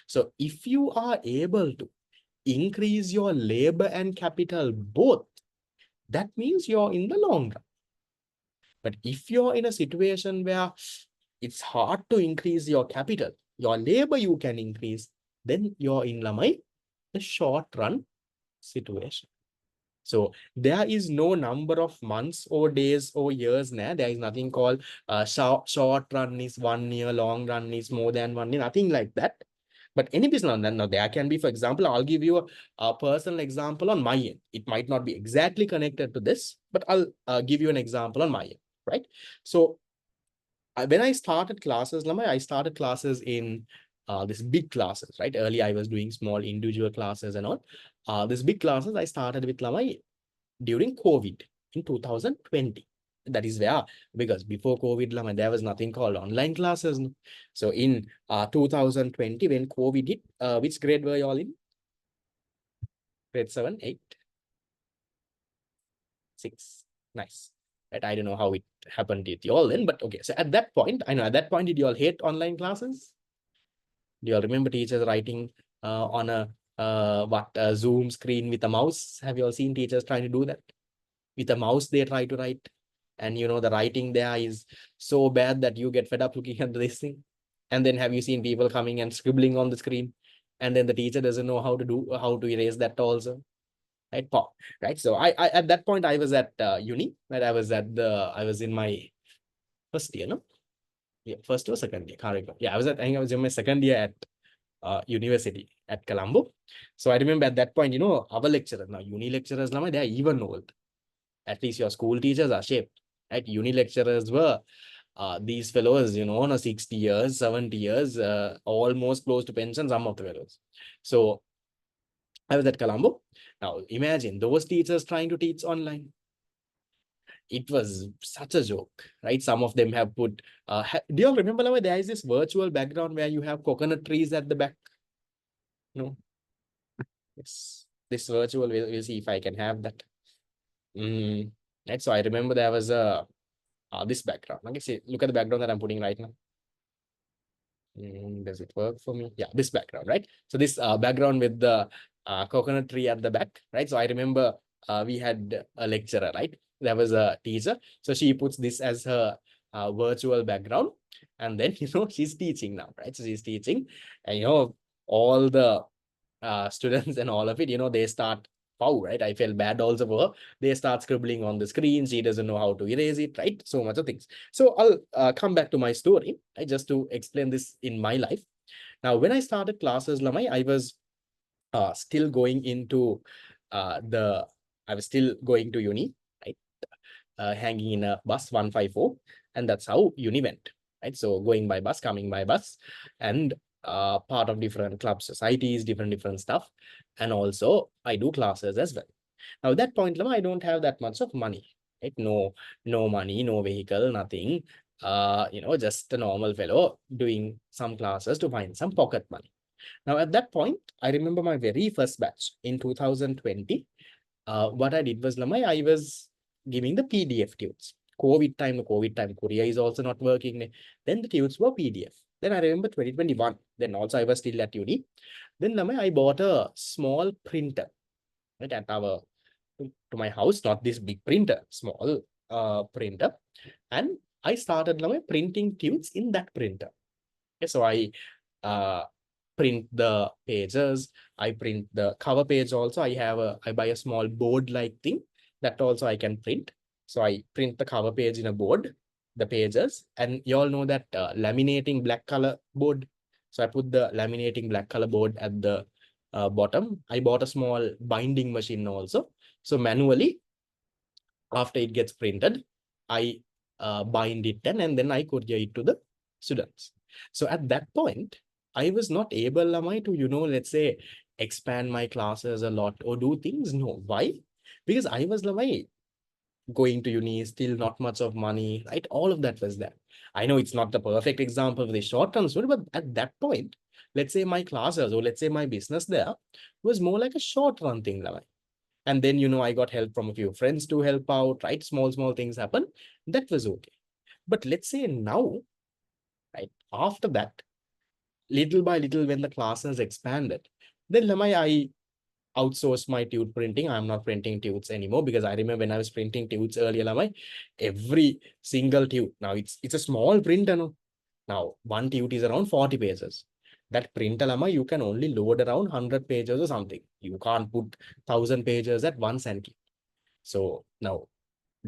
So if you are able to increase your labor and capital both, that means you're in the long run. But if you're in a situation where it's hard to increase your capital, your labor you can increase, then you're in Lamai, the short run situation. So there is no number of months or days or years now. There is nothing called short run is 1 year, long run is more than 1 year, nothing like that. But any business, now there can be, for example, I'll give you a personal example on my end. It might not be exactly connected to this, but I'll give you an example on my end, right? So when I started classes, Lamai, I started classes in this big classes, right? Earlier, I was doing small individual classes and all. This big classes, I started with Lamai during COVID in 2020. That is where, because before COVID, Lamai, there was nothing called online classes. So in 2020, when COVID hit, which grade were you all in? Grade 7, 8, 6. Nice. Right? I don't know how it happened with you all then, but okay. So at that point, I know at that point, did you all hate online classes? Do you all remember teachers writing on a Zoom screen with a mouse? Have you all seen teachers trying to do that? With a mouse, they try to write. And the writing there is so bad that you get fed up looking at this thing. And then have you seen people coming and scribbling on the screen? And then the teacher doesn't know how to erase that also. Right? Pop. Right. So I at that point I was at uni, right? I was in my first year, no? Yeah, first or second year, can't remember. Yeah, I think I was in my second year at university at Colombo. So I remember at that point, our lecturers, now uni lecturers, they are even old. At least your school teachers are shaped, right? Uni lecturers were these fellows, on 60 years, 70 years, almost close to pension, some of the fellows. So I was at Colombo. Now imagine those teachers trying to teach online. It was such a joke, right? Some of them have put, do you all remember Lama, there is this virtual background where you have coconut trees at the back? No, it's this virtual, we'll see if I can have that. Right, so I remember there was this background. Okay, see, look at the background that I'm putting right now. Does it work for me? Yeah, this background, right? So this background with the coconut tree at the back, right? So I remember we had a lecturer, right? There was a teacher. So she puts this as her virtual background. And then, she's teaching now, right? So she's teaching and, all the students and all of it, they start, wow, right? I felt bad also for her. They start scribbling on the screen. She doesn't know how to erase it, right? So much of things. So I'll come back to my story, right? Just to explain this in my life. Now, when I started classes, Lamai, I was still going into I was still going to uni, right? Hanging in a bus 154. And that's how uni went, right? So going by bus, coming by bus, and part of different club societies, different stuff. And also I do classes as well. Now at that point, Lama, I don't have that much of money, right? No money, no vehicle, nothing. Just a normal fellow doing some classes to find some pocket money. Now at that point, I remember my very first batch in 2020. What I did was, Lamai, I was giving the PDF tunes. COVID time, Korea is also not working. Then the tunes were PDF. Then I remember 2021. Then also I was still at uni. Then Lamai, I bought a small printer, right, at to my house, not this big printer, small printer. And I started Lamai printing tunes in that printer. Okay, so I print the pages, I print the cover page also. I buy a small board like thing that also I can print. So I print the cover page in a board, the pages, and you all know that laminating black color board. So I put the laminating black color board at the bottom. I bought a small binding machine also. So manually, after it gets printed, I bind it and then I courier it to the students. So at that point, I was not able, am I, to, let's say, expand my classes a lot or do things. No. Why? Because I was, am I, going to uni, still not much of money, right? All of that was there. I know it's not the perfect example of the short term story, but at that point, let's say my classes or let's say my business there was more like a short run thing. And then, I got help from a few friends to help out, right? Small things happen. That was okay. But let's say now, right? After that, little by little, when the classes expanded, then I outsourced my tute printing. I'm not printing tutes anymore because I remember when I was printing tutes earlier, every single tute. Now it's a small printer. No? Now, one tute is around 40 pages. That printer, you can only load around 100 pages or something. You can't put 1,000 pages at once and keep. So now,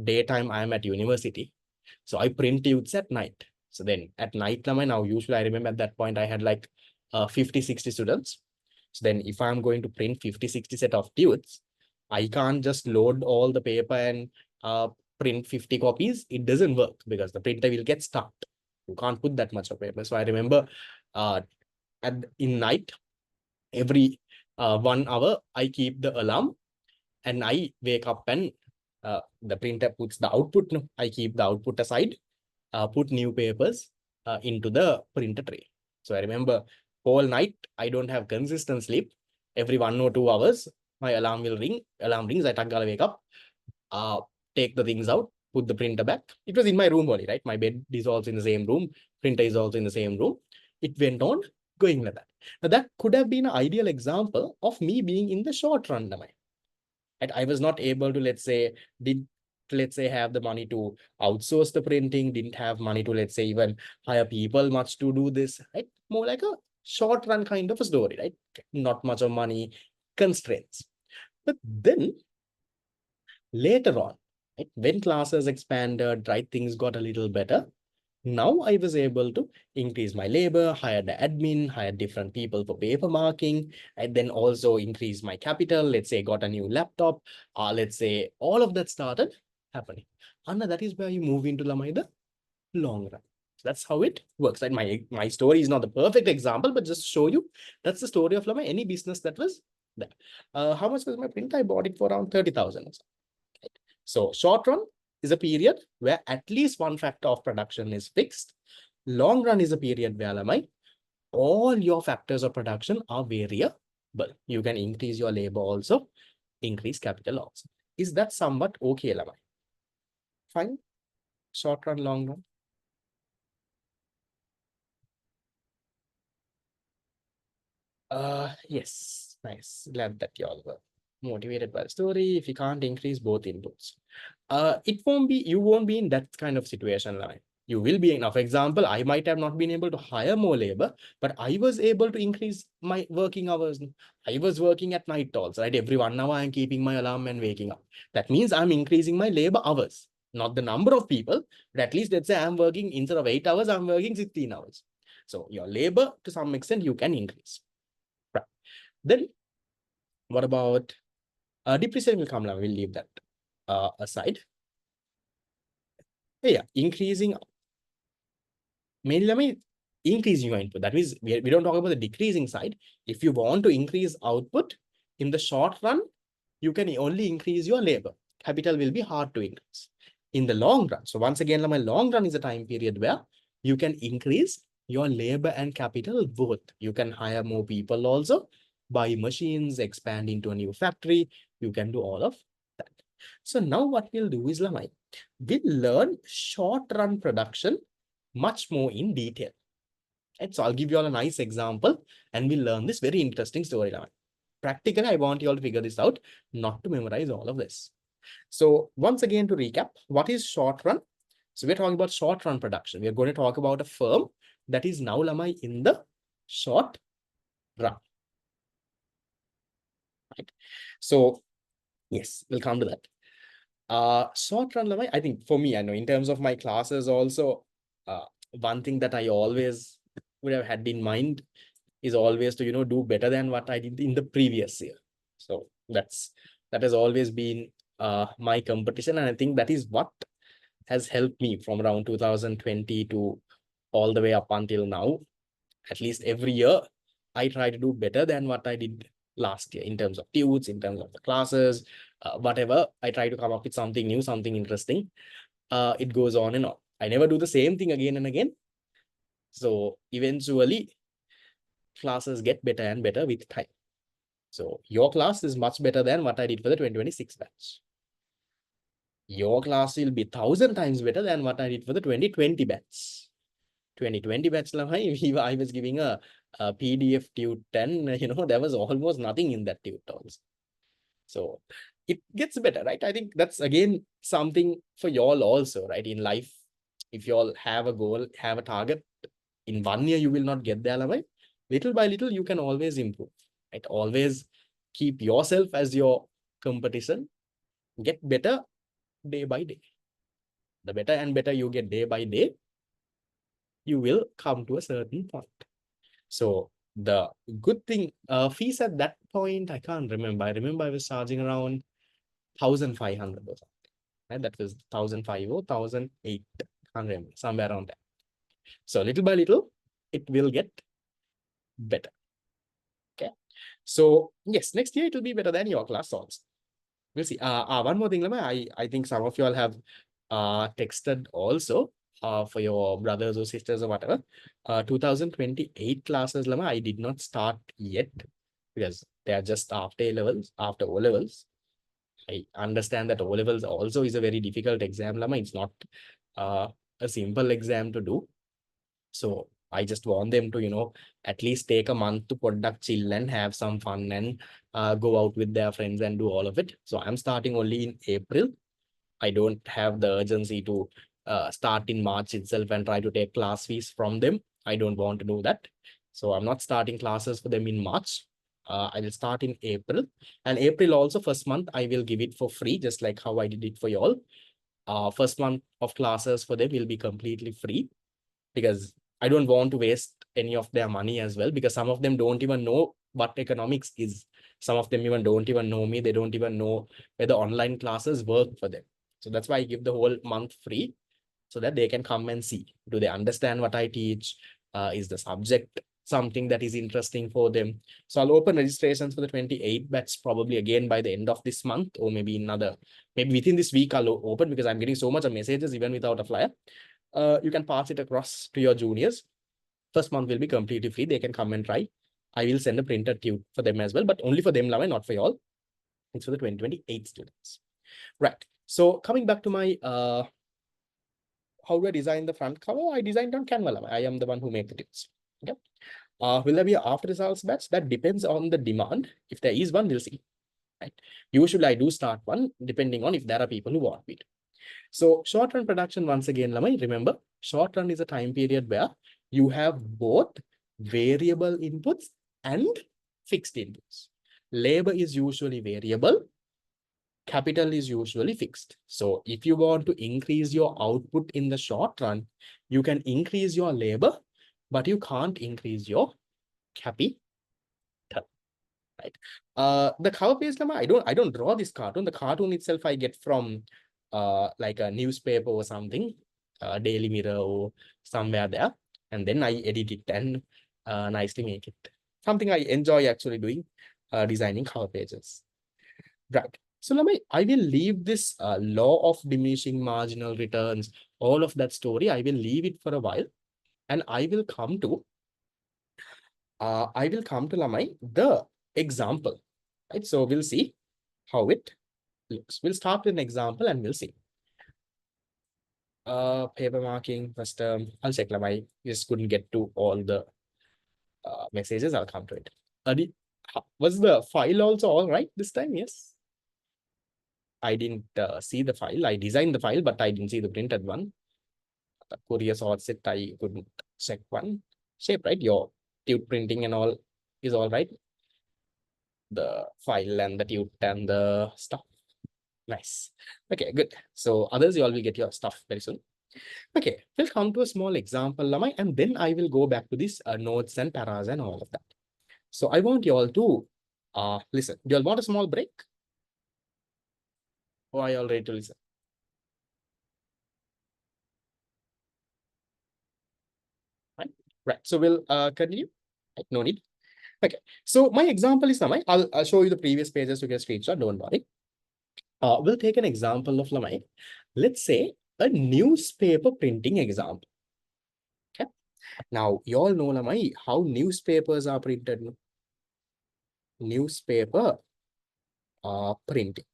daytime, I'm at university. So I print tutes at night. So then at night, now usually I remember at that point, I had like 50, 60 students. So then if I'm going to print 50, 60 set of tutes, I can't just load all the paper and print 50 copies. It doesn't work because the printer will get stuck. You can't put that much of paper. So I remember uh, in night, every 1 hour, I keep the alarm and I wake up and the printer puts the output. No, I keep the output aside, put new papers into the printer tray. So I remember whole night, I don't have consistent sleep. Every 1 or 2 hours, my alarm will ring. Alarm rings, I gotta wake up, uh, take the things out, put the printer back. It was in my room only, right? My bed is also in the same room. Printer is also in the same room. It went on going like that. Now that could have been an ideal example of me being in the short run. And I was not able to, let's say, have the money to outsource the printing, didn't have money to, let's say, even hire people much to do this, right? More like a short run kind of a story, right? Not much of money, constraints. But then later on, right, when classes expanded, right, things got a little better. Now I was able to increase my labor, hire the admin, hire different people for paper marking, and then also increase my capital. Let's say got a new laptop. Let's say all of that started happening. And that is where you move into the long run. So that's how it works. Right? My story is not the perfect example, but just to show you, that's the story of any business that was there. How much was my print? I bought it for around 30,000. So short run is a period where at least one factor of production is fixed. Long run is a period where all your factors of production are variable. You can increase your labor also, increase capital also. Is that somewhat okay, Lamai? Fine. Short run, long run. Yes, nice. Glad that you all were motivated by the story. If you can't increase both inputs, you won't be in that kind of situation, line. You will be in. For example, I might have not been able to hire more labor, but I was able to increase my working hours. I was working at night also, right? Every 1 hour, I'm keeping my alarm and waking up. That means I'm increasing my labor hours, not the number of people, but at least let's say I'm working instead of 8 hours, I'm working 16 hours. So your labor, to some extent, you can increase. Right. Then what about depreciation will come now. We'll leave that aside. Yeah, increasing mainly increasing your input. That means we don't talk about the decreasing side. If you want to increase output in the short run, you can only increase your labor. Capital will be hard to increase. In the long run, so once again, my long run is a time period where you can increase your labor and capital both. You can hire more people also, buy machines, expand into a new factory. You can do all of that. So now what we'll do is we'll learn short run production much more in detail. Right? So I'll give you all a nice example and we'll learn this very interesting storyline. Practically, I want you all to figure this out, not to memorize all of this. So once again, to recap, what is short run? So we're talking about short run production. We're going to talk about a firm that is now in the short run. Right? So yes, we'll come to that. Short run, I think for me, I know in terms of my classes also, one thing that I always would have had in mind is always to, do better than what I did in the previous year. So that has always been my competition. And I think that is what has helped me from around 2020 to all the way up until now. At least every year, I try to do better than what I did last year in terms of tudes, in terms of the classes, whatever. I try to come up with something new, something interesting. It goes on and on. I never do the same thing again and again. So eventually, classes get better and better with time. So your class is much better than what I did for the 2026 batch. Your class will be 1,000 times better than what I did for the 2020 batch. 2020 batch, I was giving a PDF tute 10, there was almost nothing in that tute also. So it gets better, right? I think that's again something for y'all also, right? In life, if y'all have a goal, have a target, in 1 year, you will not get there, right? Little by little, you can always improve, right? Always keep yourself as your competition, get better day by day. The better and better you get day by day, you will come to a certain point. So the good thing, fees at that point, I can't remember. I remember I was charging around 1,500 or something. Right? That was 1,500 or 1,800, somewhere around that. So little by little, it will get better. Okay. So yes, next year it will be better than your class also. We'll see. One more thing, Lama, I think some of you all have texted also for your brothers or sisters or whatever. 2028 classes, Lama, I did not start yet because they are just after A levels, after O levels. I understand that O levels also is a very difficult exam, Lama. It's not a simple exam to do. So I just want them to, at least take a month to conduct chill and have some fun and go out with their friends and do all of it. So I'm starting only in April. I don't have the urgency to start in March itself and try to take class fees from them. I don't want to do that. So I'm not starting classes for them in March. I will start in April. And April also, first month, I will give it for free, just like how I did it for you all. First month of classes for them will be completely free because I don't want to waste any of their money as well, because some of them don't even know what economics is. Some of them even don't even know me. They don't even know whether online classes work for them. So that's why I give the whole month free so that they can come and see. Do they understand what I teach? Is the subject something that is interesting for them? So I'll open registrations for the 28 batch probably again by the end of this month, or maybe maybe within this week I'll open, because I'm getting so much of messages even without a flyer. You can pass it across to your juniors. First month will be completely free. They can come and try. I will send a printed tube for them as well, but only for them, Lama, not for y'all. It's for the 2028 students. Right. So coming back to my how do I design the front cover? I designed on Canva, Lama. I am the one who made the tubes. Okay. Will there be an after results batch? That depends on the demand. If there is one, we'll see. Right. Usually I do start one depending on if there are people who want it. So short run production, once again, Lamai, remember, short run is a time period where you have both variable inputs and fixed inputs. Labor is usually variable, capital is usually fixed. So if you want to increase your output in the short run, you can increase your labor, but you can't increase your capital. Right. The cover page, Lama, I don't draw this cartoon. The cartoon itself I get from like a newspaper or something, Daily Mirror or somewhere there. And then I edit it and nicely make it. Something I enjoy actually doing, designing cover pages. Right. So Lama, I will leave this law of diminishing marginal returns, all of that story. I will leave it for a while, and I will come to Lamai the example. Right. So we'll see how it looks. We'll start with an example and we'll see. Paper marking first. I'll check Lamai. Just couldn't get to all the messages. I'll come to it. Was the file also all right this time? Yes. I didn't see the file. I designed the file, but I didn't see the printed one. The courier sorts it. I couldn't check one. Shape, right? Your tube printing and all is all right. The file and the tube and the stuff. Nice. Okay, good. So others, you all will get your stuff very soon. Okay, we'll come to a small example, Lamai, and then I will go back to these notes and paras and all of that. So I want you all to listen. Do you all want a small break? Or are you all ready to listen? Right. Right. So we'll continue. Right, no need. Okay. So my example is Lamai. I'll show you the previous pages to get screenshot. Don't worry. We'll take an example of Lamai. Let's say a newspaper printing example. Okay. Now you all know Lamai how newspapers are printed. No? Newspaper printing.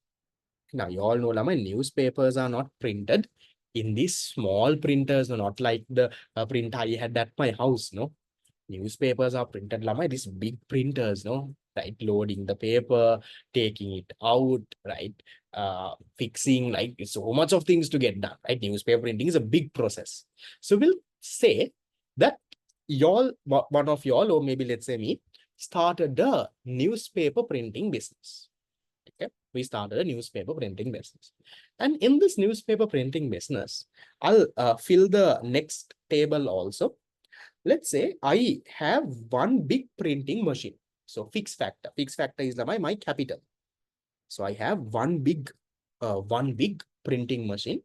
Now, you all know, Lama, newspapers are not printed in these small printers, no, not like the printer I had at my house, no. Newspapers are printed, Lama, these big printers, no, right? Loading the paper, taking it out, right? Fixing, like, so much of things to get done, right? Newspaper printing is a big process. So we'll say that y'all, one of y'all, or maybe let's say me, started a newspaper printing business. Okay, we started a newspaper printing business. And in this newspaper printing business, I'll fill the next table also. Let's say I have one big printing machine. So fixed factor. Fixed factor is my capital. So I have one big printing machine.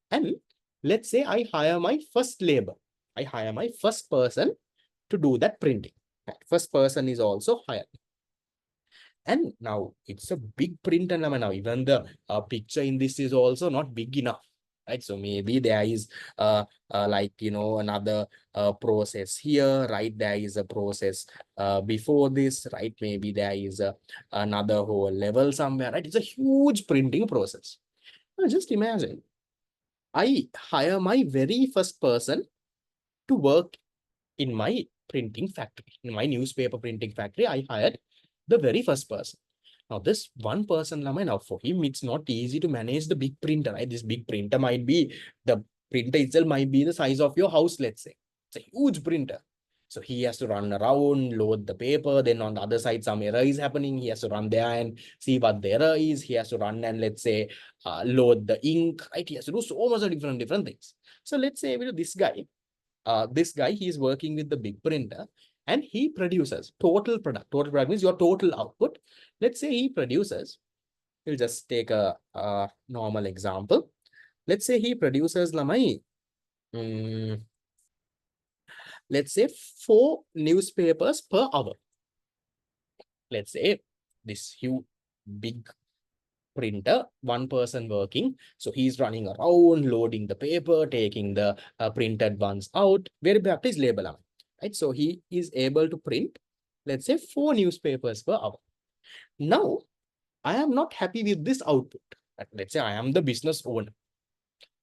And let's say I hire my first labor. I hire my first person to do that printing. That first person is also hired. And now it's a big print, and now even the picture in this is also not big enough, right? So maybe there is like, you know, another process here, right? There is a process before this, right? Maybe there is another whole level somewhere, right? It's a huge printing process. Now just imagine, I hire my very first person to work in my printing factory, in my newspaper printing factory. I hired the very first person. Now, this one person, Lama, now for him, it's not easy to manage the big printer, right? This big printer might be, the printer itself might be the size of your house, let's say. It's a huge printer. So he has to run around, load the paper. Then on the other side, some error is happening. He has to run there and see what the error is. He has to run and, let's say, load the ink, right? He has to do so much of different things. So let's say, you know, this guy, he's working with the big printer and he produces total product. Total product means your total output. Let's say he produces, we'll just take a normal example. Let's say he produces, Lamai, let's say 4 newspapers per hour. Let's say this huge, big printer, one person working. So he's running around, loading the paper, taking the printed ones out. Very back is label, right? So he is able to print, let's say 4 newspapers per hour. Now, I am not happy with this output. Let's say I am the business owner.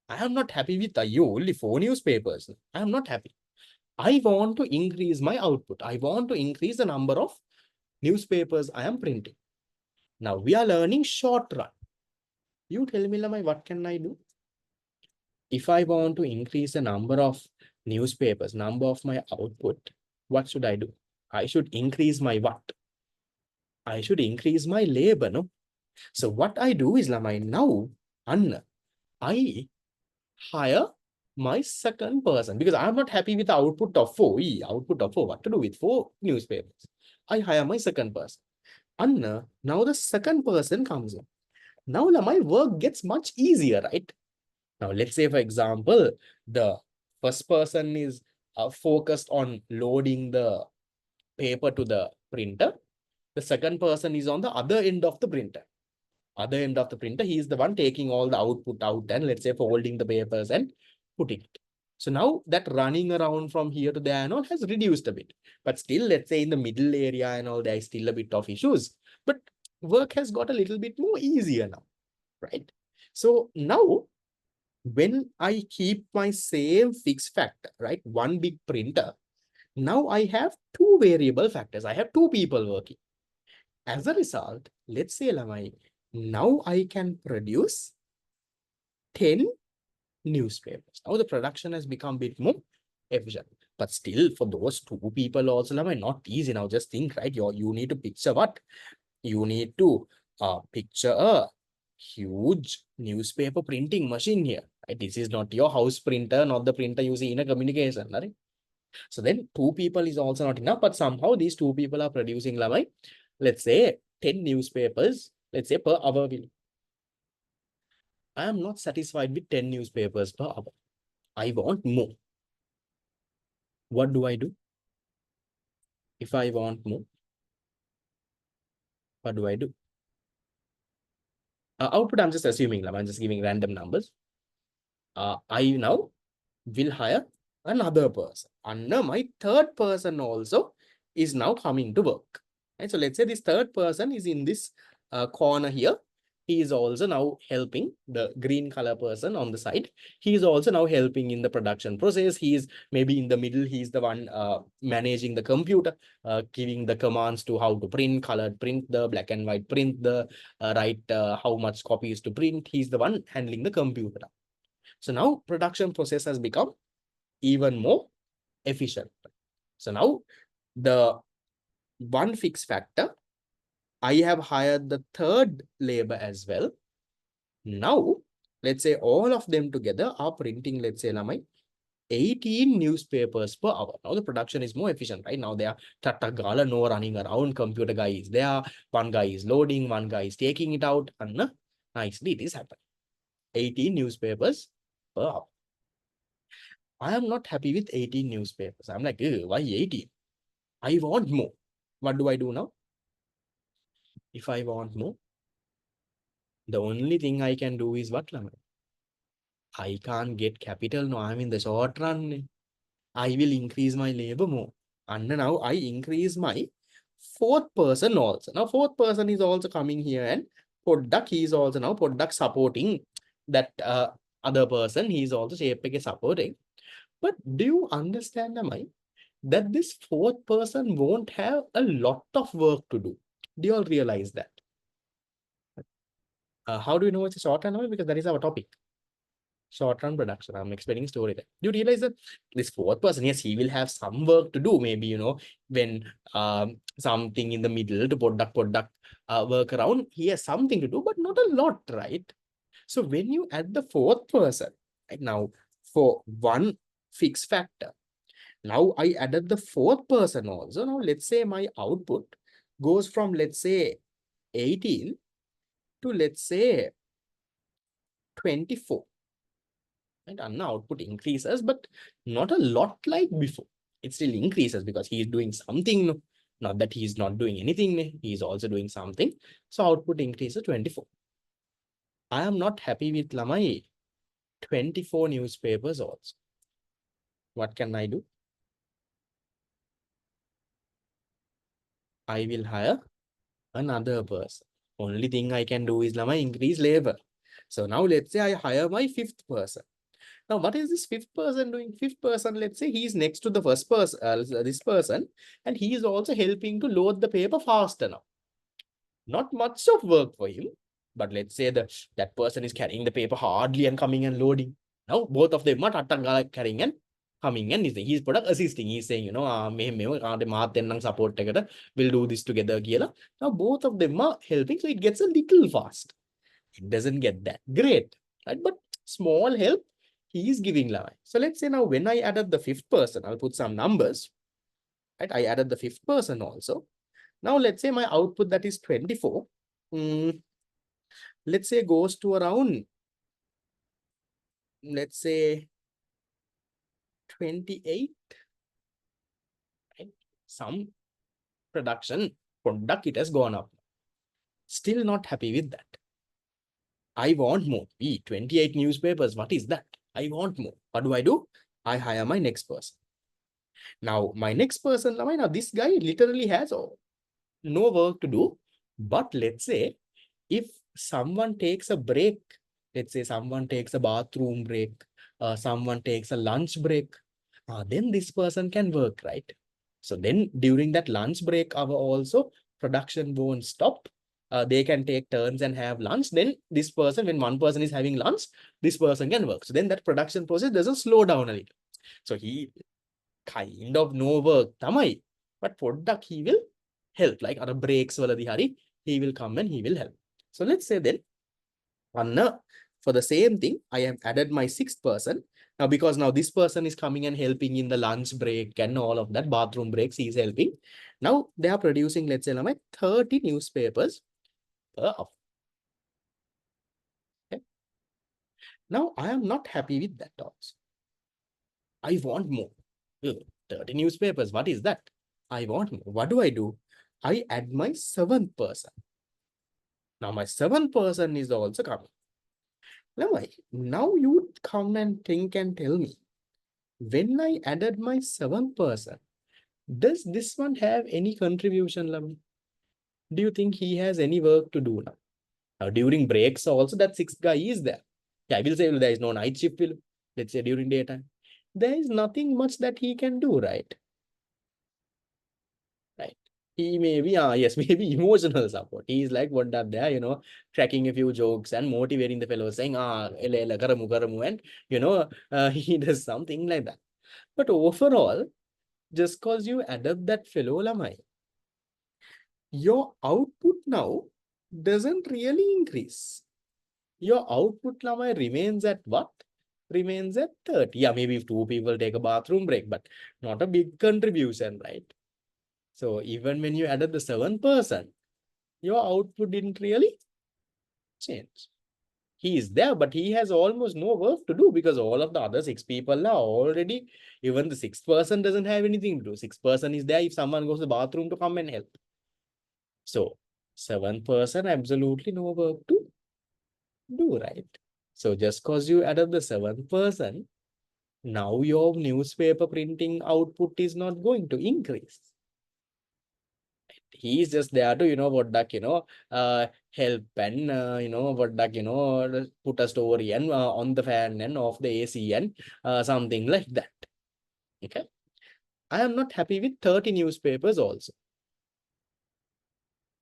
I am not happy with only 4 newspapers. I am not happy. I want to increase my output. I want to increase the number of newspapers I am printing. Now we are learning short run. You tell me, Lamai, what can I do? If I want to increase the number of newspapers, number of my output, what should I do? I should increase my what? I should increase my labor, no? So what I do is, Lamai, now, Anna, I hire my second person because I'm not happy with the output of 4. Output of 4. What to do with 4 newspapers? I hire my second person. Anna, now the second person comes in. Now my work gets much easier, right? Now let's say, for example, the first person is focused on loading the paper to the printer. The second person is on the other end of the printer. Other end of the printer, he is the one taking all the output out and, let's say, folding the papers and putting it. So now that running around from here to there and all has reduced a bit. But still, let's say in the middle area and all, there is still a bit of issues. But work has got a little bit more easier now, right? So now, when I keep my same fixed factor, right? One big printer, now I have 2 variable factors. I have 2 people working. As a result, let's say, Lamai, now I can produce 10 newspapers. Now the production has become a bit more efficient. But still, for those 2 people also, Lamai, not easy. Now just think, right? You need to picture what? You need to picture a huge newspaper printing machine here. Right? This is not your house printer, not the printer you see in a communication. Right? So then 2 people is also not enough, but somehow these 2 people are producing, like, let's say 10 newspapers, let's say per hour. I am not satisfied with 10 newspapers per hour. I want more. What do I do? If I want more, what do I do? Output, I'm just assuming, I'm just giving random numbers. I now will hire another person. And now my third person also is now coming to work. Right? So let's say this third person is in this corner here. He is also now helping the green color person on the side. He is also now helping in the production process. He is maybe in the middle. He's the one managing the computer, giving the commands to how to print, colored print, the black and white print, the right, how much copies to print. He's the one handling the computer. So now production process has become even more efficient. So now the one fixed factor, I have hired the third labor as well. Now, let's say all of them together are printing, let's say, 18 newspapers per hour. Now the production is more efficient, right? Now they are Tatagala no running around, computer guy is there, one guy is loading, one guy is taking it out, and nicely it is happening. 18 newspapers per hour. I am not happy with 18 newspapers. I'm like, why 18? I want more. What do I do now? If I want more, the only thing I can do is what? I can't get capital. No, I'm in the short run. I will increase my labor more. And now I increase my fourth person also. Now, fourth person is also coming here, and product, he is also now product supporting that other person. He is also supporting. But do you understand, that this fourth person won't have a lot of work to do? Do you all realize that? How do you know it's a short run? Because that is our topic. Short run production. I'm explaining story there. Do you realize that this fourth person, yes, he will have some work to do. Maybe, when something in the middle to product work around, he has something to do, but not a lot, right? So when you add the fourth person, right now, for one fixed factor, now I added the fourth person also. Now let's say my output goes from, let's say, 18 to, let's say, 24. Right? And now output increases, but not a lot like before. It still increases because he is doing something. Not that he is not doing anything. He is also doing something. So output increases 24. I am not happy with my 24 newspapers also. What can I do? I will hire another person. Only thing I can do is increase labor. So now let's say I hire my fifth person. Now, what is this fifth person doing? Fifth person, let's say he is next to the first person, this person, and he is also helping to load the paper faster now. Not much of work for him, but let's say that person is carrying the paper hardly and coming and loading. Now, both of them are carrying and coming, and he's product assisting. He's saying, support we'll do this together. Now, both of them are helping, so it gets a little fast. It doesn't get that great, right? But small help he is giving. So let's say now when I added the fifth person, I'll put some numbers, right? I added the fifth person also. Now let's say my output, that is 24. Let's say goes to around, let's say, 28. Right? Some product, it has gone up. Still not happy with that. I want more. 28 newspapers. What is that? I want more. What do? I hire my next person. Now, my next person, now this guy literally has no work to do. But let's say if someone takes a break, let's say someone takes a bathroom break, someone takes a lunch break, then this person can work, right? So then during that lunch break hour also, production won't stop. They can take turns and have lunch. Then this person, when one person is having lunch, this person can work. So then that production process doesn't slow down a little. So he kind of no work tamai, but product he will help, like other breaks waladi hari, he will come and he will help. So let's say then For the same thing, I have added my sixth person. Now, because now this person is coming and helping in the lunch break and all of that, bathroom breaks, he is helping. Now, they are producing, let's say, like 30 newspapers per hour. Okay. Now, I am not happy with that also. I want more. 30 newspapers, what is that? I want more. What do? I add my seventh person. Now, my seventh person is also coming. Now you come and think and tell me, when I added my seventh person, does this one have any contribution, Lamai? Do you think he has any work to do now? Now, during breaks also, that sixth guy is there. Yeah, I will say there is no night shift, let's say during daytime. There is nothing much that he can do, right? Right. He may be, yes, maybe emotional support. He's like, what that there, cracking a few jokes and motivating the fellow, saying, ele, ele, karamu, karamu, and, he does something like that. But overall, just because you adopt that fellow, Lamai, your output now doesn't really increase. Your output, Lamai, remains at what? Remains at 30. Yeah, maybe if two people take a bathroom break, but not a big contribution, right? So even when you added the seventh person, your output didn't really change. He is there, but he has almost no work to do because all of the other six people are already, even the sixth person doesn't have anything to do. Sixth person is there if someone goes to the bathroom to come and help. So seventh person, absolutely no work to do, right? So just because you added the seventh person, now your newspaper printing output is not going to increase. He's just there to, help and, put a story and on the fan and off the AC and something like that. Okay. I am not happy with 30 newspapers also.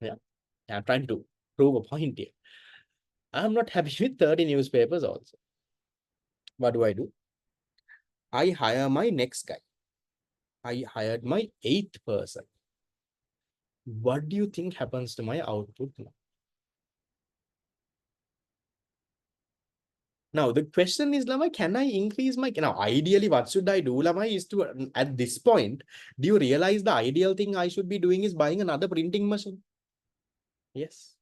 Yeah. I'm trying to prove a point here. I'm not happy with 30 newspapers also. What do? I hire my next guy. I hired my eighth person. What do you think happens to my output now? Now, the question is, Lamai, can I increase my... Now, ideally, what should I do, Lamai, is to, at this point, do you realize the ideal thing I should be doing is buying another printing machine? Yes.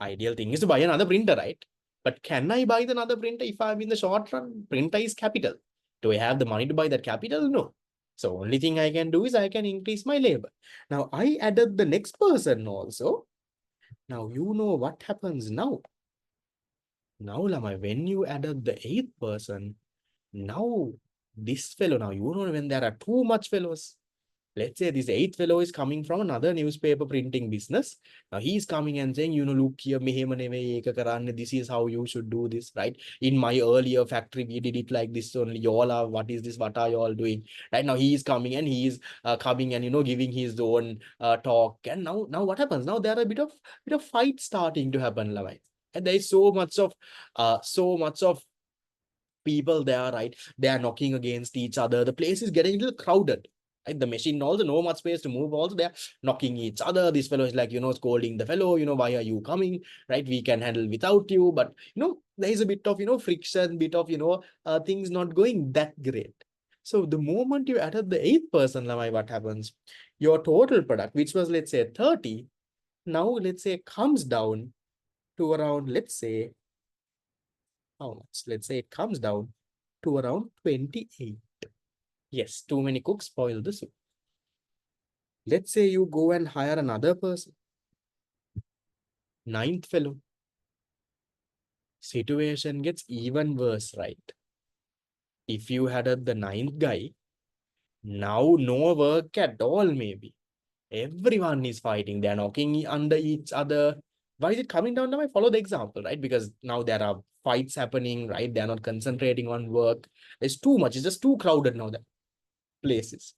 Ideal thing is to buy another printer, right? But can I buy another printer if I'm in the short run? Printer is capital. Do I have the money to buy that capital? No. So only thing I can do is I can increase my labor. Now, I added the next person also. Now, you know what happens now. Now, Lamai, when you added the eighth person, now this fellow, now you know when there are too much fellows, let's say this eighth fellow is coming from another newspaper printing business. Now he's coming and saying, look here, this is how you should do this, right? In my earlier factory, we did it like this only. Y'all are, what is this? What are you all doing? Right now he is coming and he is coming and giving his own talk. And now what happens? Now there are a bit of fight starting to happen, Lavai. And there is so much of people there, right? They are knocking against each other. The place is getting a little crowded. Right? The machine also no much space to move. Also, they're knocking each other. This fellow is like, scolding the fellow, why are you coming? Right? We can handle without you. But there is a bit of friction, bit of things not going that great. So the moment you added the eighth person, Lamai, what happens? Your total product, which was let's say 30, now let's say comes down to around, let's say, how much? Let's say it comes down to around 28. Yes, too many cooks spoil the soup. Let's say you go and hire another person. Ninth fellow. Situation gets even worse, right? If you had the ninth guy, now no work at all, maybe. Everyone is fighting. They're knocking under each other. Why is it coming down now? I follow the example, right? Because now there are fights happening, right? They're not concentrating on work. It's too much. It's just too crowded now, the places.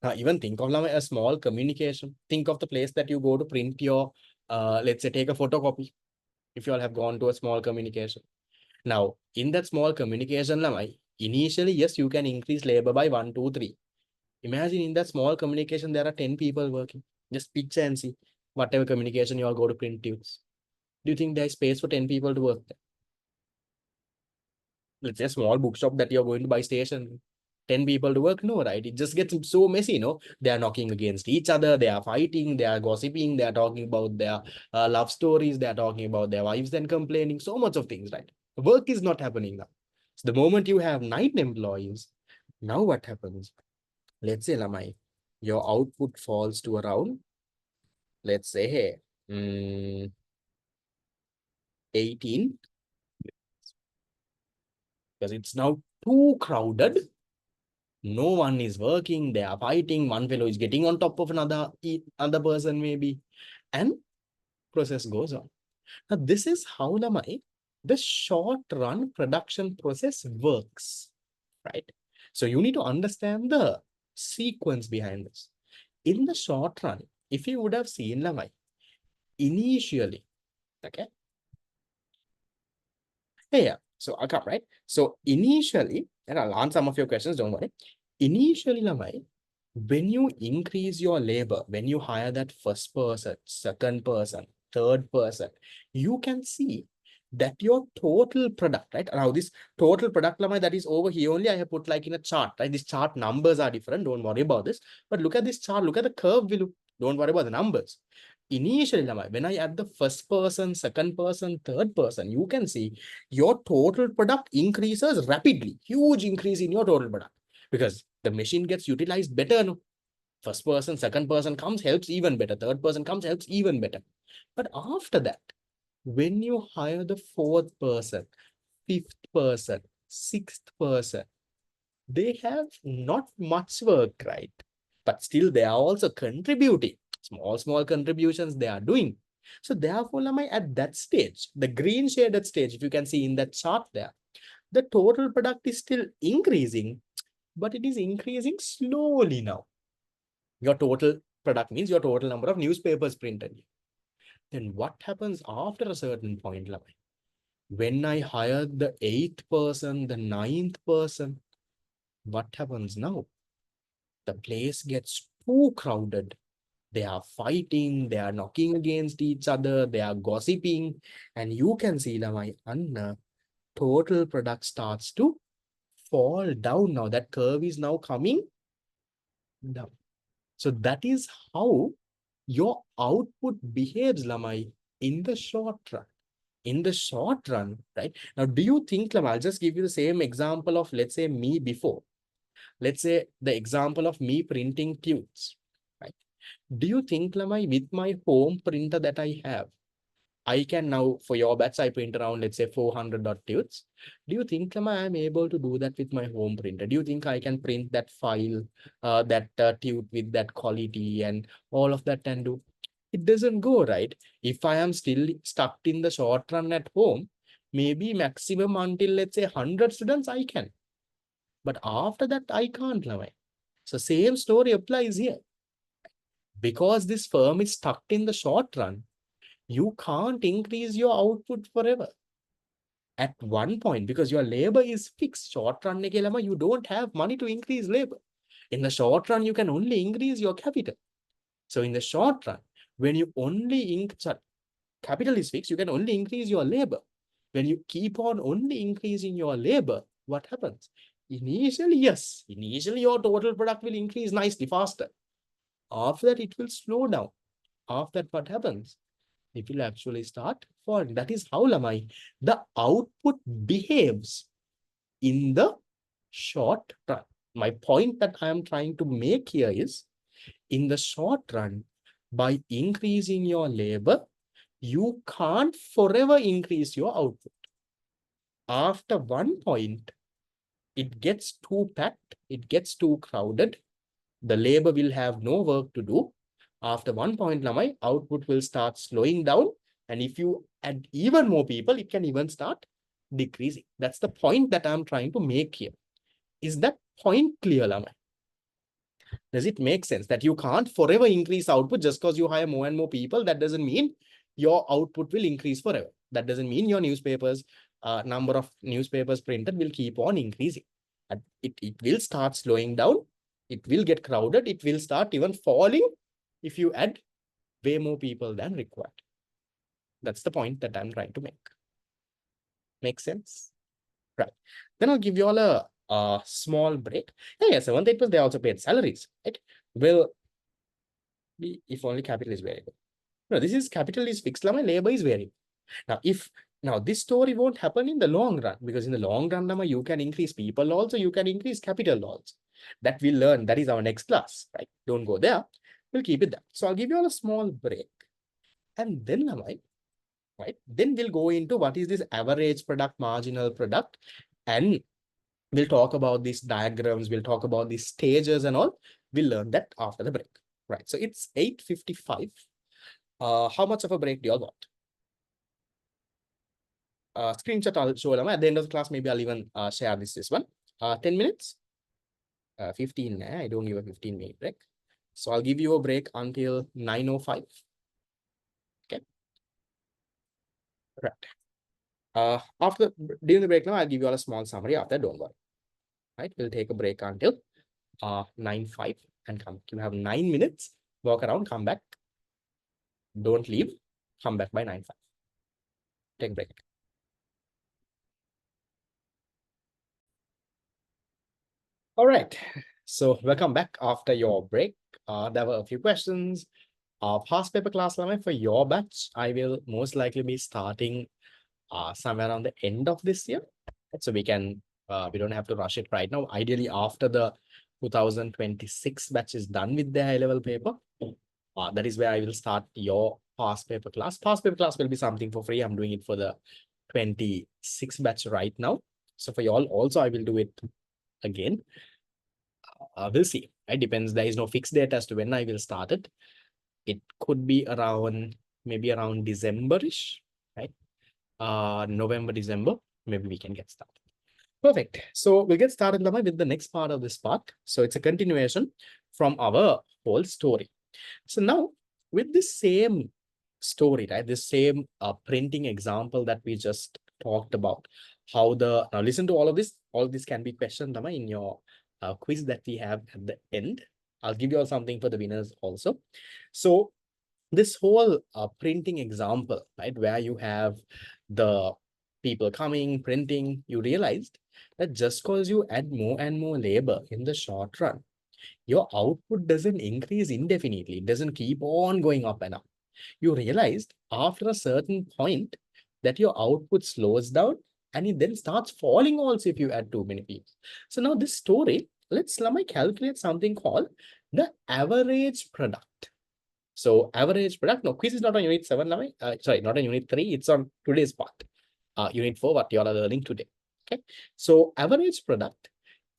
Now, even think of a small communication. Think of the place that you go to print your, let's say, take a photocopy. If you all have gone to a small communication. Now, in that small communication, initially, yes, you can increase labor by 1, 2, 3. Imagine in that small communication, there are 10 people working. Just picture and see whatever communication you all go to print use. Do you think there's space for 10 people to work there? Let's say a small bookshop that you're going to buy station, 10 people to work. No, right? It just gets so messy, They are knocking against each other, they are fighting, they are gossiping, they are talking about their love stories, they are talking about their wives and complaining, so much of things, right? Work is not happening now. So the moment you have 9 employees, now what happens? Let's say, Lamai, your output falls to around, let's say, hey, 18, because it's now too crowded. No one is working, they are fighting, one fellow is getting on top of another person maybe, and process goes on. Now, this is how the short run production process works, right? So you need to understand the sequence behind this. In the short run, if you would have seen initially, okay? Yeah. So I come right. So initially, and I'll answer some of your questions, don't worry. Initially, when you increase your labor, when you hire that first person, second person, third person, you can see that your total product, right? Now, this total product that is over here only, I have put like in a chart, right? This chart numbers are different. Don't worry about this. But look at this chart, look at the curve below. Don't worry about the numbers. Initially, when I add the first person, second person, third person, you can see your total product increases rapidly. Huge increase in your total product because the machine gets utilized better. No? First person, second person comes, helps even better. Third person comes, helps even better. But after that, when you hire the fourth person, fifth person, sixth person, they have not much work, right? But still, they are also contributing. Small contributions they are doing. So therefore, at that stage, the green shaded stage, if you can see in that chart there, the total product is still increasing, but it is increasing slowly now. Your total product means your total number of newspapers printed. Then what happens after a certain point, when I hire the 8th person, the 9th person, what happens now? The place gets too crowded. They are fighting, they are knocking against each other, they are gossiping, and you can see Anna, total product starts to fall down now. That curve is now coming down. So that is how your output behaves, Lamai, in the short run. In the short run, right? Now, do you think, Lamai, I'll just give you the same example of, let's say, me before. Let's say the example of me printing tubes, right? Do you think, Lamai, with my home printer that I have, I can now, for your batch, I print around, let's say, 400 dot tubes. Do you think, Lamai, I'm able to do that with my home printer? Do you think I can print that file, that tube with that quality and all of that and do? It doesn't go, right? If I am still stuck in the short run at home, maybe maximum until, let's say, 100 students, I can. But after that, I can't, Lamai. So same story applies here. Because this firm is stuck in the short run, you can't increase your output forever. At one point, because your labor is fixed, short run, you don't have money to increase labor. In the short run, you can only increase your capital. So in the short run, when you only capital is fixed, you can only increase your labor. When you keep on only increasing your labor, what happens? Initially, yes, initially your total product will increase nicely faster. After that, it will slow down. After that, what happens? It will actually start falling. That is how the output behaves in the short run. My point that I am trying to make here is, in the short run, by increasing your labor, you can't forever increase your output. After one point, it gets too packed, it gets too crowded, the labor will have no work to do. After one point, my output will start slowing down. And if you add even more people, it can even start decreasing. That's the point that I'm trying to make here. Is that point clear, Lamai? Does it make sense that you can't forever increase output just because you hire more and more people? That doesn't mean your output will increase forever. That doesn't mean your number of newspapers printed will keep on increasing. It will start slowing down. It will get crowded. It will start even falling if you add way more people than required. That's the point that I'm trying to make. Make sense? Right. Then I'll give you all a small break. Yeah, 7th, 8th, they also paid salaries, right? Will be if only capital is variable. No, this is capital is fixed, my labor is variable. Now this story won't happen in the long run, because in the long run, you can increase people also, you can increase capital also. That we'll learn. That is our next class, right? Don't go there. We'll keep it there. So I'll give you all a small break. And then, right? Then we'll go into what is this average product, marginal product, and we'll talk about these diagrams. We'll talk about these stages and all. We'll learn that after the break, right? So it's 8:55. How much of a break do you all want? Screenshot I'll show them at the end of the class. Maybe I'll even share this one. 10 minutes. 15. I don't give a 15-minute break. So I'll give you a break until 9:05. Okay. Right. During the break now, I'll give you all a small summary after. Don't worry. Right. We'll take a break until 9:05 and come. You have 9 minutes. Walk around. Come back. Don't leave. Come back by 9:05. Take a break. All right. So welcome back after your break. There were a few questions. Past paper class for your batch, I will most likely be starting somewhere around the end of this year. So we don't have to rush it right now. Ideally, after the 2026 batch is done with their high-level paper, that is where I will start your past paper class. Past paper class will be something for free. I'm doing it for the 26 batch right now. So for you all, also I will do it again. We'll see. It depends. There is no fixed date as to when I will start it. It could be maybe around December-ish, right? November, December, maybe we can get started. Perfect. So we'll get started with the next part of this part. So it's a continuation from our whole story. So now with the same story, right? The same printing example that we just talked about, now listen to all of this. All of this can be questioned in your quiz that we have at the end. I'll give you all something for the winners also. So this whole printing example, right, where you have the people coming, printing, you realized that just because you add more and more labor in the short run, your output doesn't increase indefinitely. It doesn't keep on going up and up. You realized after a certain point that your output slows down and it then starts falling also if you add too many people. So now this story, let's calculate something called the average product. So average product, no, quiz is not on unit 7, sorry, not on unit 3, it's on today's part. Unit 4, what you all are learning today. Okay. So average product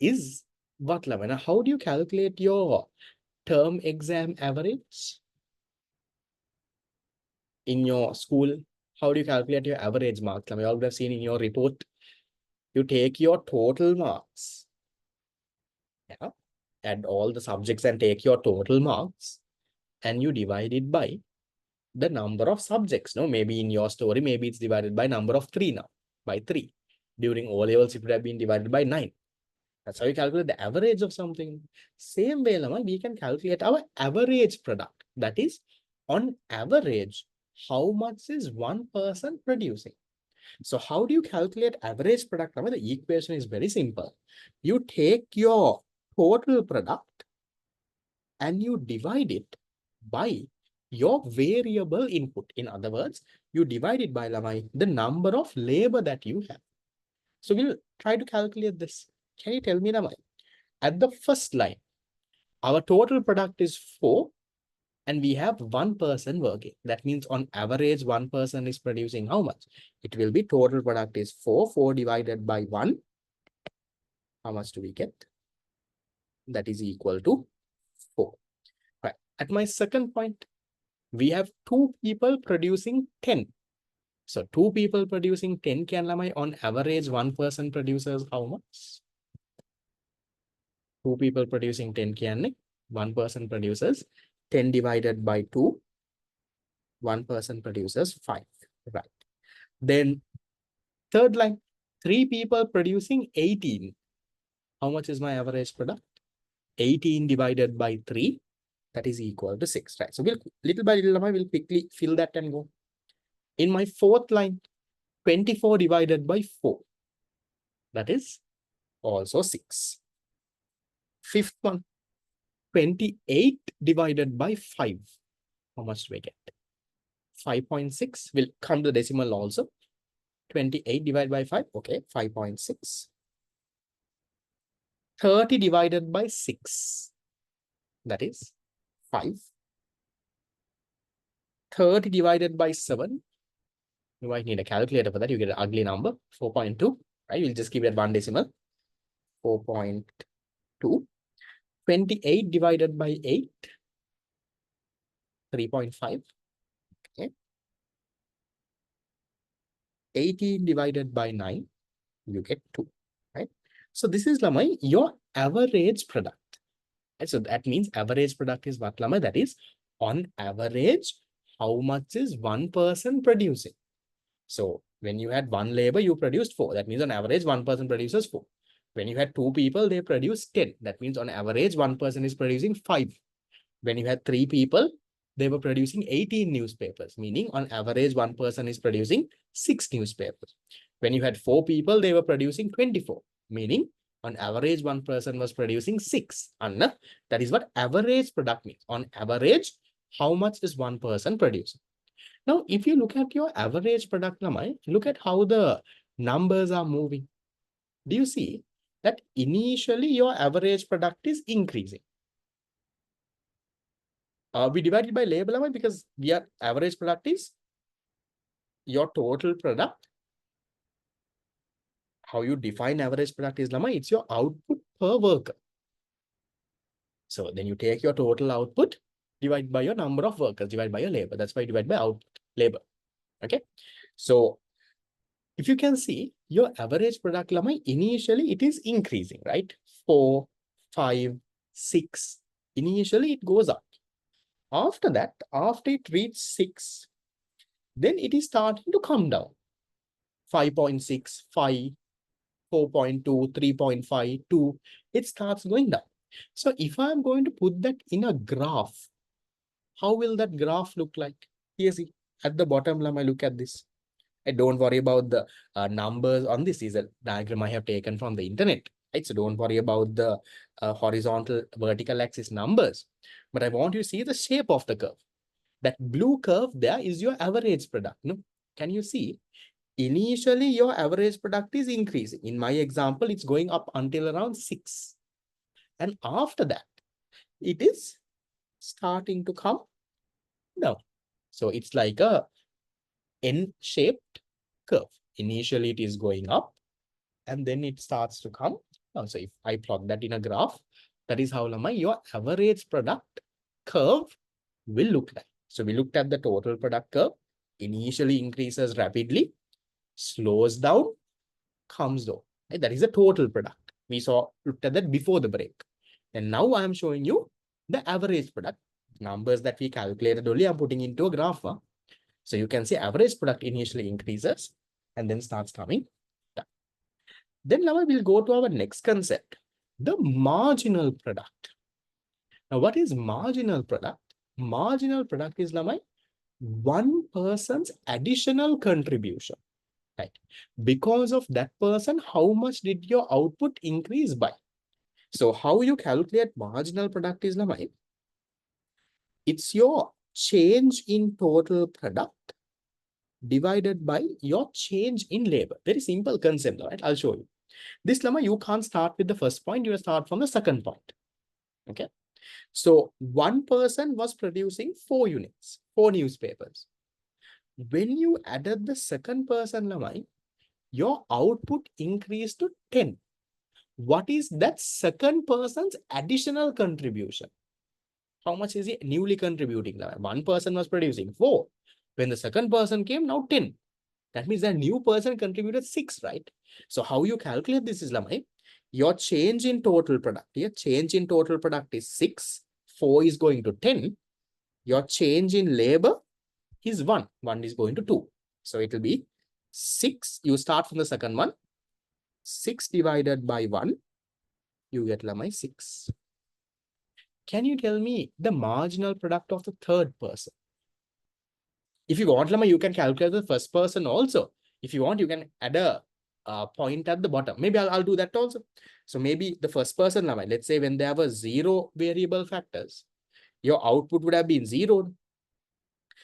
is what, how do you calculate your term exam average? In your school, how do you calculate your average marks? You all have seen in your report, you take your total marks. Yeah. Add all the subjects and take your total marks and you divide it by the number of subjects. No, maybe in your story, maybe it's divided by number of 3 now, by 3. During O levels, it would have been divided by 9. That's how you calculate the average of something. Same way, we can calculate our average product. That is, on average, how much is one person producing? So how do you calculate average product? The equation is very simple. You take your total product and you divide it by your variable input. In other words, you divide it by the number of labor that you have. So we'll try to calculate this. Can you tell me, at the first line, our total product is 4 and we have 1 person working. That means on average, 1 person is producing how much? It will be total product is 4. 4 divided by 1. How much do we get? That is equal to 4. Right. At my second point, we have 2 people producing 10. So 2 people producing 10 on average, 1 person produces how much? 2 people producing 10 1 person produces 10 divided by 2. 1 person produces 5. Right. Then third line, 3 people producing 18. How much is my average product? 18 divided by 3. That is equal to 6. Right. So we'll little by little, we'll quickly fill that and go. In my fourth line, 24 divided by 4. That is also 6. Fifth one, 28 divided by 5. How much do we get? 5.6 will come to decimal also. 28 divided by 5. Okay, 5.6. 30 divided by 6. That is 5. 30 divided by 7. You might need a calculator for that. You get an ugly number, 4.2. Right? We'll just keep it at one decimal. 4.2. 28 divided by 8. 3.5. Okay. 18 divided by 9. You get 2. Right? So this is Lamai, your average product. Right? So that means average product is what, Lamai? That is on average, how much is one person producing? So when you had one labor, you produced 4. That means on average, one person produces 4. When you had 2 people, they produce 10. That means on average, one person is producing 5. When you had 3 people, they were producing 18 newspapers, meaning on average, one person is producing 6 newspapers. When you had 4 people, they were producing 24, meaning on average, one person was producing 6. And that is what average product means. On average, how much is one person producing? Now, if you look at your average product, Lamai, look at how the numbers are moving. Do you see that initially your average product is increasing? We divided by labor, Lamai, because we are average product is your total product. How you define average product is, Lamai, it's your output per worker. So then you take your total output, divide by your number of workers, divide by your labor. That's why you divide by output, labor. Okay. So if you can see your average product, Lamai, initially it is increasing, right? 4, 5, 6. Initially it goes up. After that, after it reaches 6, then it is starting to come down. 5.6, 5, 4.2, 3.5, 2. It starts going down. So if I'm going to put that in a graph, how will that graph look like? Here, see, at the bottom, Lamai, look at this. And don't worry about the numbers on this. Is a diagram I have taken from the internet. Right? So don't worry about the horizontal, vertical axis numbers. But I want you to see the shape of the curve. That blue curve there is your average product. No? Can you see? Initially, your average product is increasing. In my example, it's going up until around 6. And after that, it is starting to come down. So it's like a N-shaped curve. Initially, it is going up and then it starts to come down. So if I plot that in a graph, that is how, Lamai, your average product curve will look like. So we looked at the total product curve, initially increases rapidly, slows down, comes down. Right? That is the total product. We looked at that before the break. And now I am showing you the average product. Numbers that we calculated only, I'm putting into a graph. So you can see average product initially increases and then starts coming down. Then now we'll go to our next concept, the marginal product. Now, what is marginal product? Marginal product is, Lamai, one person's additional contribution. Right? Because of that person, how much did your output increase by? So how you calculate marginal product is, Lamai, it's your change in total product divided by your change in labor. Very simple concept, right? I'll show you. This, Lamai, you can't start with the first point. You start from the second point. Okay. So one person was producing 4 units, 4 newspapers. When you added the second person, Lamai, your output increased to 10. What is that second person's additional contribution? How much is he newly contributing? One person was producing 4. When the second person came, now 10. That means that new person contributed 6, right? So how you calculate this is, Lamai, your change in total product. Your change in total product is 6. 4 is going to 10. Your change in labor is 1. 1 is going to 2. So it will be 6. You start from the second one. 6 divided by 1. You get, Lamai, 6. Can you tell me the marginal product of the third person? If you want, Lama, you can calculate the first person also. If you want, you can add a point at the bottom. Maybe I'll do that also. So maybe the first person, Lama, let's say when there were 0 variable factors, your output would have been 0.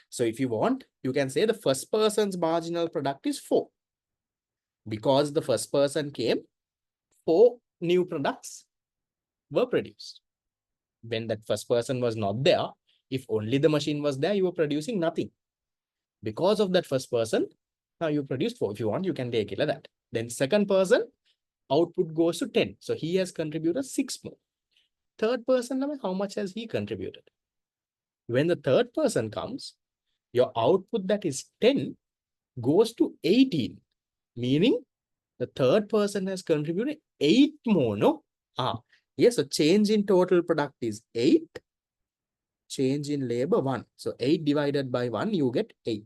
So if you want, you can say the first person's marginal product is 4. Because the first person came, 4 new products were produced. When that first person was not there, if only the machine was there, you were producing nothing. Because of that first person, now you produced 4. If you want, you can take it like that. Then second person, output goes to 10. So he has contributed 6 more. Third person, how much has he contributed? When the third person comes, your output that is 10 goes to 18, meaning the third person has contributed 8 more, no? Yes, so change in total product is 8. Change in labor 1. So 8 divided by 1, you get 8.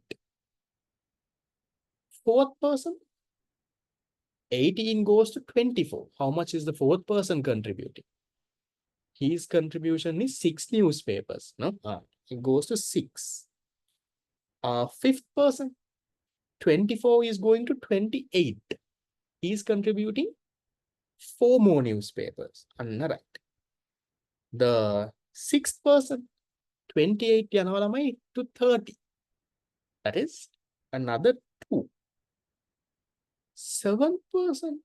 Fourth person, 18 goes to 24. How much is the fourth person contributing? His contribution is 6 newspapers. No, it goes to 6. Fifth person, 24 is going to 28. He's contributing 4 more newspapers. Right. The sixth person, 28 to 30. That is another 2. Seventh person,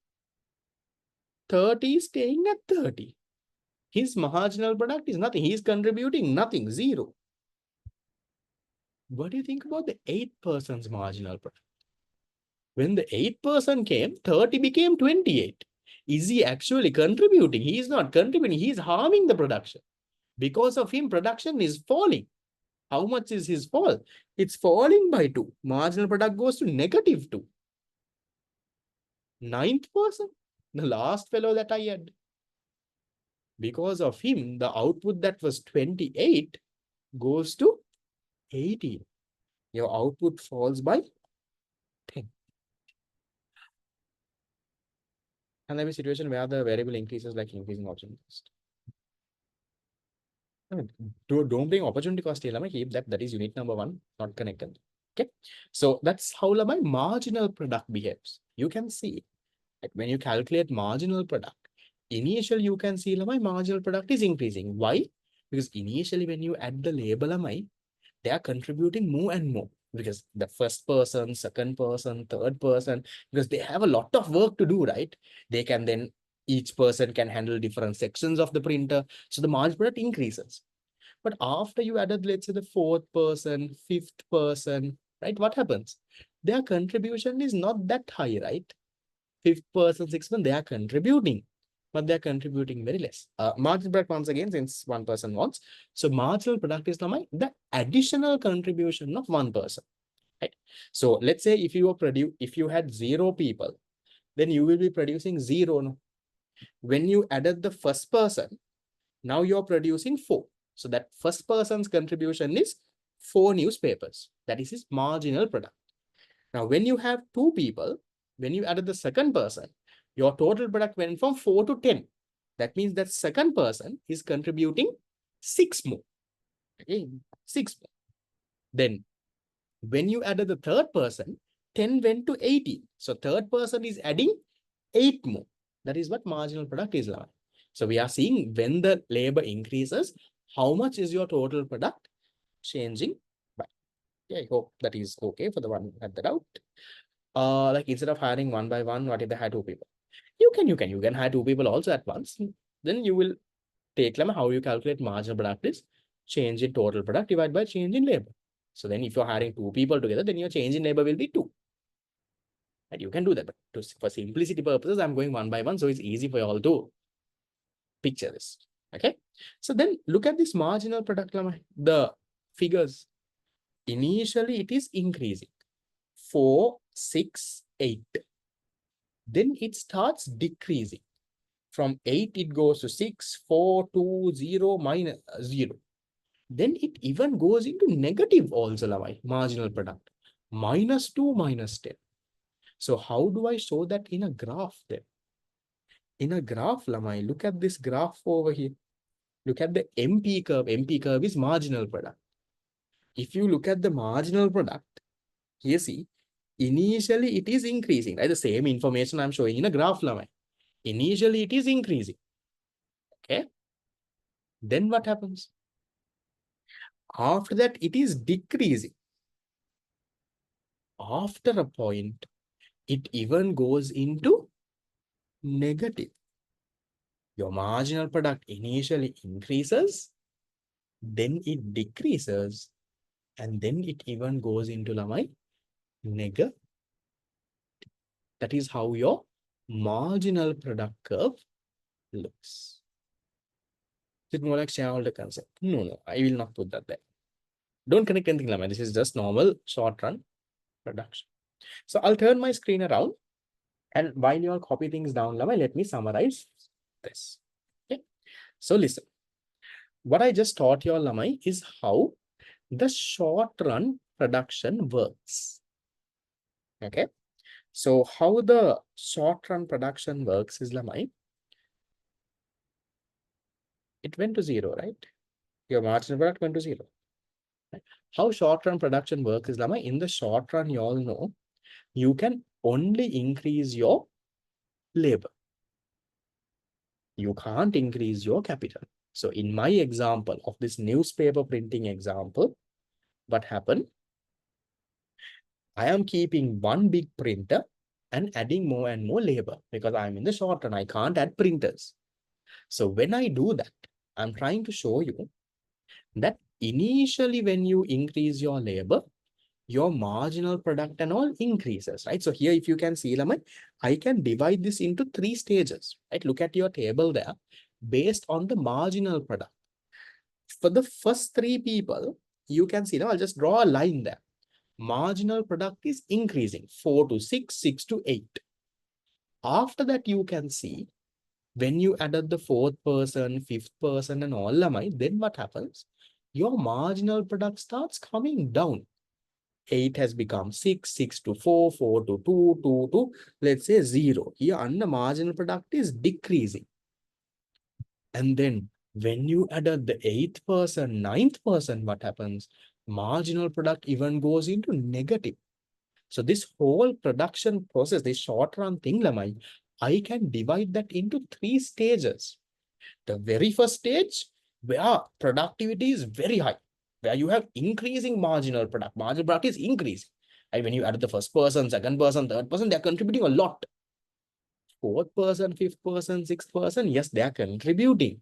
30 is staying at 30. His marginal product is nothing. He is contributing nothing, 0. What do you think about the 8th person's marginal product? When the 8th person came, 30 became 28. Is he actually contributing? He is not contributing. He is harming the production. Because of him, production is falling. How much is his fall? It's falling by 2. Marginal product goes to negative 2. 9th person, the last fellow that I had. Because of him, the output that was 28 goes to 18. Your output falls by 10. And there will be a situation where the variable increases like increasing opportunity cost. Don't bring opportunity cost here. Keep that is unit number 1, not connected. Okay. So that's how my marginal product behaves. You can see that when you calculate marginal product, initially you can see my marginal product is increasing. Why? Because initially when you add the label they are contributing more and more, because the first person, second person, third person, because they have a lot of work to do, right? They can then, each person can handle different sections of the printer. So the marginal product increases. But after you added, let's say the fourth person, fifth person, right? What happens? Their contribution is not that high, right? Fifth person, sixth person, they are contributing, but they're contributing very less. Marginal product, once again, since one person wants. So marginal product is the additional contribution of one person. Right? So let's say if you had 0 people, then you will be producing 0. No? When you added the first person, now you're producing 4. So that first person's contribution is 4 newspapers. That is his marginal product. Now, when you have 2 people, when you added the second person, your total product went from 4 to 10. That means that second person is contributing 6 more. Okay, 6 more. Then, when you added the third person, 10 went to 18. So, third person is adding 8 more. That is what marginal product is like. So, we are seeing when the labor increases, how much is your total product changing by? Yeah, I hope that is okay for the one who had that out. Like instead of hiring one by one, what if they hire 2 people? You can hire 2 people also at once. Then you will take how you calculate marginal product is change in total product divided by change in labor. So then if you're hiring 2 people together, then your change in labor will be 2. And you can do that. But for simplicity purposes, I'm going one by one. So it's easy for you all to picture this. Okay. So then look at this marginal product, the figures. Initially, it is increasing. 4, 6, 8. Then it starts decreasing. From 8, it goes to 6, 4, 2, 0, minus 0. Then it even goes into negative also, marginal product. -2, -10. So how do I show that in a graph then? In a graph, look at this graph over here. Look at the MP curve. MP curve is marginal product. if you look at the marginal product, here see, initially it is increasing, right? The same information I'm showing in a graph line. Initially it is increasing. Okay. Then what happens? After that, it is decreasing. After a point, it even goes into negative. Your marginal product initially increases, then it decreases, and then it even goes into my negative. That is how your marginal product curve looks. Is it more like shareholder concept? No, I will not put that there. Don't connect anything, Lama. This is just normal short run production. So I'll turn my screen around, and while you all copy things down, Lama, let me summarize this. Okay. So listen, what I just taught you all, Lamai, is how the short run production works. Okay. So how the short run production works is, Lamai, it went to zero, right? Your marginal product went to zero. Right? How short run production works is, Lamai, in the short run, you all know, you can only increase your labor. You can't increase your capital. So in my example of this newspaper printing example, what happened? I am keeping one big printer and adding more and more labor because I'm in the short run. I can't add printers. So when I do that, I'm trying to show you that initially when you increase your labor, your marginal product and all increases, right? So here, if you can see, Laman, I can divide this into 3 stages, right? Look at your table there based on the marginal product. For the first 3 people, you can see, now I'll just draw a line there. Marginal product is increasing 4 to 6, 6 to 8. After that, you can see when you added the 4th person, 5th person, and all, then what happens? Your marginal product starts coming down. 8 has become 6, 6 to 4, 4 to 2, 2 to, let's say, 0. Here, under marginal product is decreasing. And then when you added the 8th person, 9th person, what happens? Marginal product even goes into negative. So this whole production process, this short run thing, Lamai, I can divide that into 3 stages. The very first stage, where productivity is very high, where you have increasing marginal product. Marginal product is increasing. And when you add the first person, second person, third person, they're contributing a lot. 4th person, 5th person, 6th person, yes, they are contributing,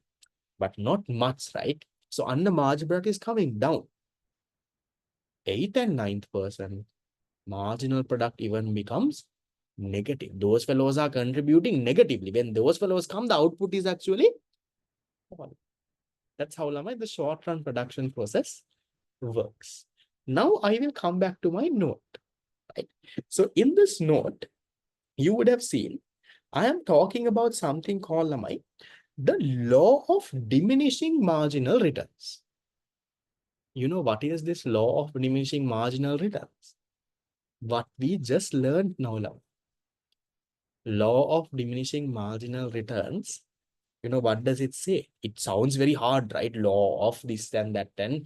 but not much, right? So under marginal product is coming down. 8th and 9th person, marginal product even becomes negative. Those fellows are contributing negatively. When those fellows come, the output is actually falling. That's how the short run production process works. Now I will come back to my note. Right? So in this note, you would have seen I am talking about something called the law of diminishing marginal returns. You know what is this law of diminishing marginal returns? What we just learned now. Law of diminishing marginal returns, what does it say? It sounds very hard, right? Law of this and that, and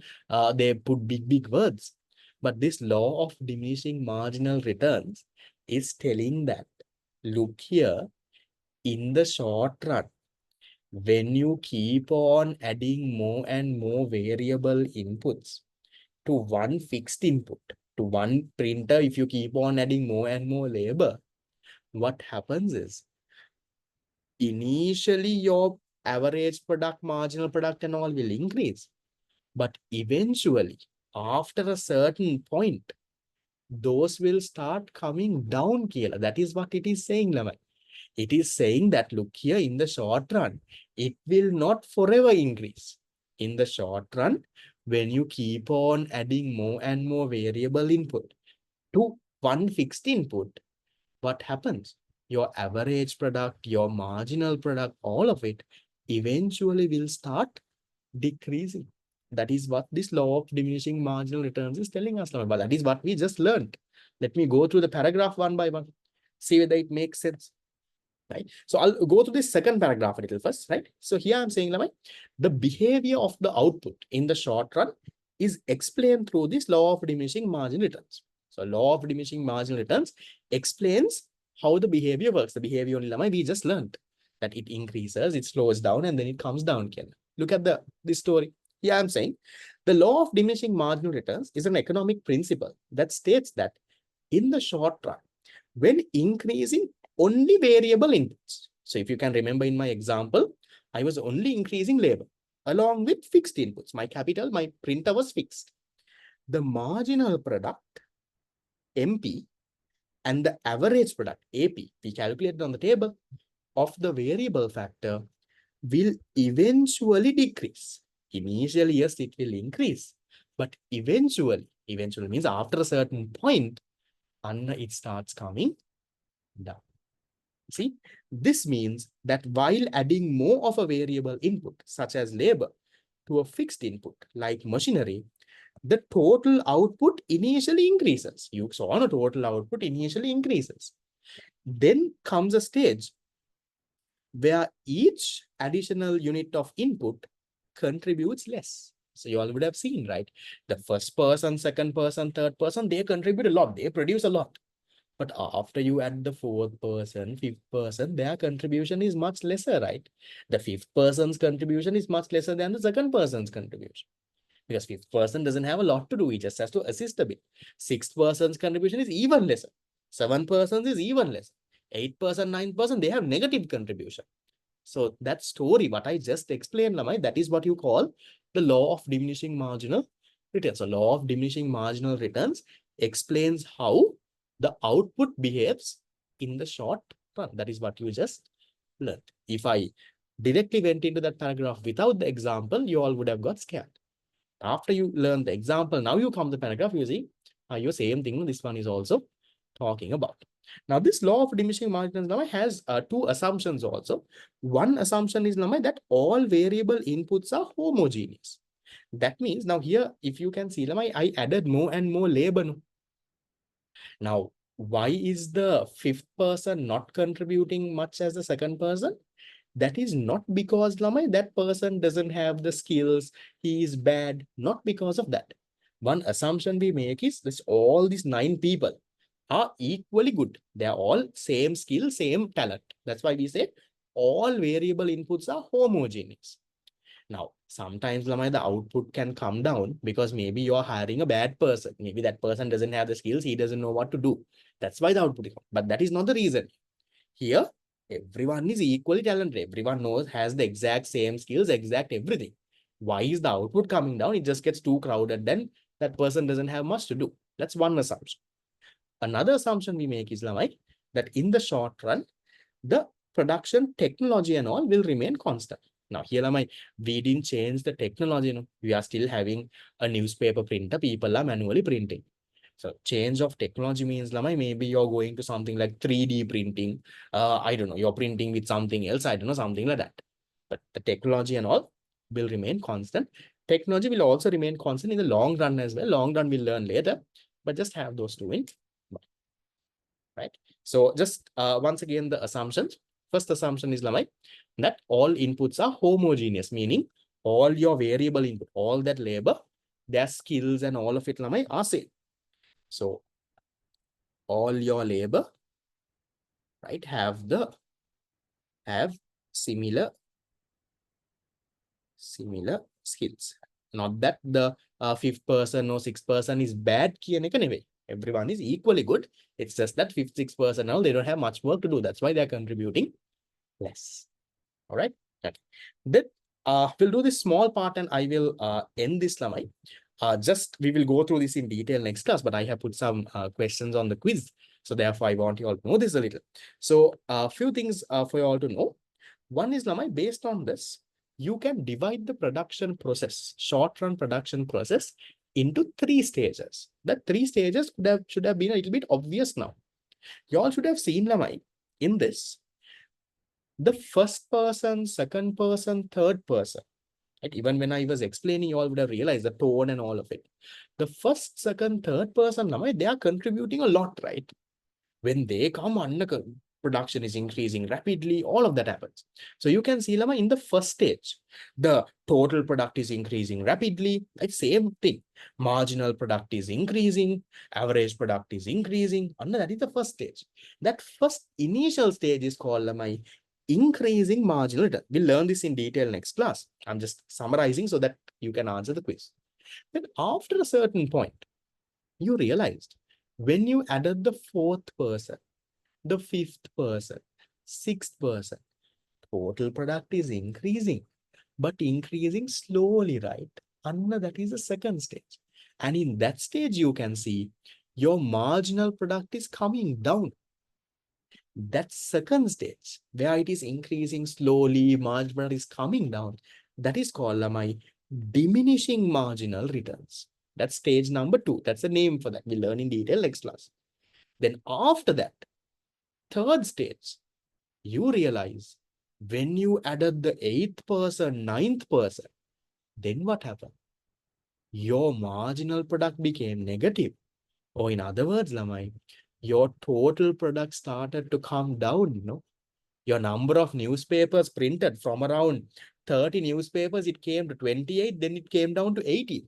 they put big words. But this law of diminishing marginal returns is telling that, look here, in the short run, when you keep on adding more and more variable inputs to one fixed input, to one printer, if you keep on adding more and more labor, what happens is, initially your average product, marginal product and all will increase. But eventually, after a certain point, those will start coming down, Kela. That is what it is saying, Laman. It is saying that, look here, in the short run, it will not forever increase. In the short run, when you keep on adding more and more variable input to one fixed input, what happens? Your average product, your marginal product, all of it eventually will start decreasing. That is what this law of diminishing marginal returns is telling us now. But that is what we just learned. Let me go through the paragraph one by one, see whether it makes sense. Right. So I'll go to this second paragraph a little first, right? So here I'm saying, the behavior of the output in the short run is explained through this law of diminishing marginal returns. So law of diminishing marginal returns explains how the behavior works. The behavior only we just learned that it increases, it slows down, and then it comes down again. Look at this story. Here I'm saying the law of diminishing marginal returns is an economic principle that states that in the short run, when increasing only variable inputs. So if you can remember in my example, I was only increasing labor along with fixed inputs. My capital, my printer was fixed. The marginal product, MP, and the average product, AP, we calculated on the table, of the variable factor will eventually decrease. Initially, yes, it will increase, but eventually means after a certain point, it starts coming down. See, this means that while adding more of a variable input, such as labor, to a fixed input like machinery, the total output initially increases. You saw the total output initially increases. Then comes a stage where each additional unit of input contributes less. So you all would have seen, right? The first person, second person, third person, they contribute a lot. They produce a lot. But after you add the fourth person, fifth person, their contribution is much lesser, right? The fifth person's contribution is much lesser than the second person's contribution. Because fifth person doesn't have a lot to do. He just has to assist a bit. Sixth person's contribution is even lesser. Seventh person's is even less. 8%, 9%, they have negative contribution. So that story, what I just explained, Lamai, that is what you call the law of diminishing marginal returns. So law of diminishing marginal returns explains how the output behaves in the short run. That is what you just learned. If I directly went into that paragraph without the example, you all would have got scared. After you learn the example, now you come to the paragraph, you see, your same thing, this one is also talking about. Now, this law of diminishing marginal has two assumptions also. One assumption is that all variable inputs are homogeneous. That means now here, if you can see, I added more and more labor. Now, why is the fifth person not contributing much as the second person? That is not because that person doesn't have the skills, he is bad, not because of that. One assumption we make is that all these 9 people are equally good. They are all same skill, same talent. That's why we say all variable inputs are homogeneous. Now, sometimes the output can come down because maybe you're hiring a bad person. Maybe that person doesn't have the skills, he doesn't know what to do. That's why the output is, but that is not the reason. Here, everyone is equally talented. Everyone has the exact same skills, exact everything. Why is the output coming down? It just gets too crowded. Then that person doesn't have much to do. That's one assumption. Another assumption we make is that in the short run, the production technology and all will remain constant. Now, here we didn't change the technology. We are still having a newspaper printer. People are manually printing. So change of technology means maybe you're going to something like 3D printing. I don't know, you're printing with something else. I don't know, something like that. But the technology and all will remain constant. Technology will also remain constant in the long run as well. Long run we'll learn later, but just have those two in mind, right? So just once again, the assumptions. First assumption is that all inputs are homogeneous, meaning all your variable input, all that labor, their skills and all of it are same. So all your labor, right, have similar skills. Not that the fifth person or sixth person is bad. Everyone is equally good. It's just that fifth, sixth person now they don't have much work to do. That's why they're contributing less. All right. Okay. Then we'll do this small part and I will end this Lamai. Just we will go through this in detail next class, but I have put some questions on the quiz. So therefore, I want you all to know this a little. So a few things for you all to know. One is based on this, you can divide the production process, short run production process into 3 stages. The 3 stages should have been a little bit obvious now. You all should have seen in this. The first person, second person, third person. Right? Even when I was explaining, you all would have realized the tone and all of it. The first, second, third person, they are contributing a lot, right? When they come production is increasing rapidly, all of that happens. So you can see, Lama, in the first stage, the total product is increasing rapidly. It's same thing. Marginal product is increasing, average product is increasing. And that is the first stage. That first initial stage is called, Lama, increasing marginal return. We'll learn this in detail next class. I'm just summarizing so that you can answer the quiz. Then after a certain point, you realized when you added the fourth person, the fifth person, sixth person, total product is increasing, but increasing slowly, right? And that is the second stage. And in that stage, you can see your marginal product is coming down. That second stage, where it is increasing slowly, marginal is coming down, that is called my diminishing marginal returns. That's stage number 2. That's the name for that. We'll learn in detail next class. Then after that, third stage, you realize when you added the 8th person, 9th person, then what happened? Your marginal product became negative. Or in other words, Lamai, your total product started to come down, Your number of newspapers printed from around 30 newspapers, it came to 28, then it came down to 80.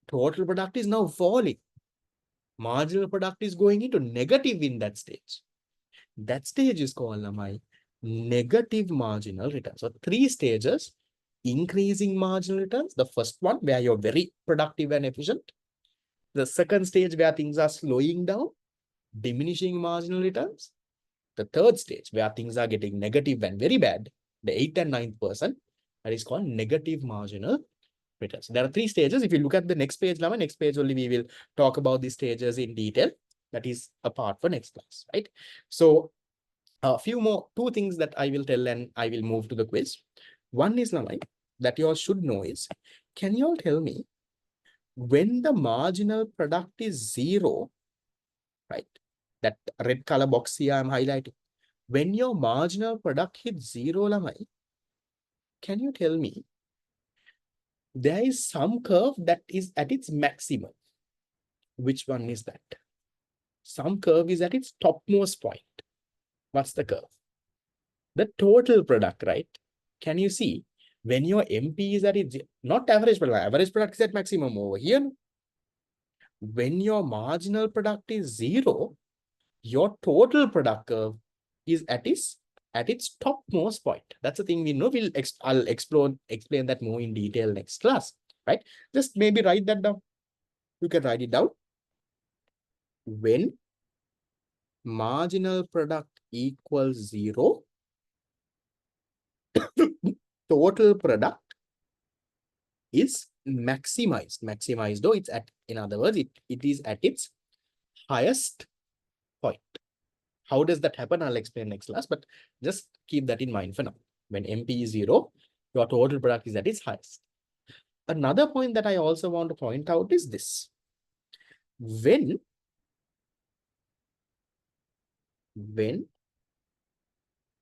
Total product is now falling. Marginal product is going into negative in that stage. That stage is called my negative marginal return. So 3 stages: increasing marginal returns. The first one where you're very productive and efficient. The second stage where things are slowing down, diminishing marginal returns. The third stage where things are getting negative and very bad, the 8th and 9th person, that is called negative marginal returns. There are 3 stages. If you look at the next page, next page only we will talk about these stages in detail. That is a part for next class, right? So a few more, 2 things that I will tell and I will move to the quiz. One is that you all should know is, can you all tell me when the marginal product is 0, right? That red color box here I'm highlighting. When your marginal product hits 0, Lamai, can you tell me there is some curve that is at its maximum? Which one is that? Some curve is at its topmost point. What's the curve? The total product, right? Can you see when your MP is at its, not average product is at maximum over here. When your marginal product is 0, your total product curve is at its topmost point. That's the thing we know. I'll explain that more in detail next class, right? Just maybe write that down. You can write it down. When marginal product equals 0, total product is maximized though it's at, in other words, it is at its highest point. How does that happen? I'll explain next class, but just keep that in mind for now. When MP is 0, your total product is at its highest. Another point that I also want to point out is this. When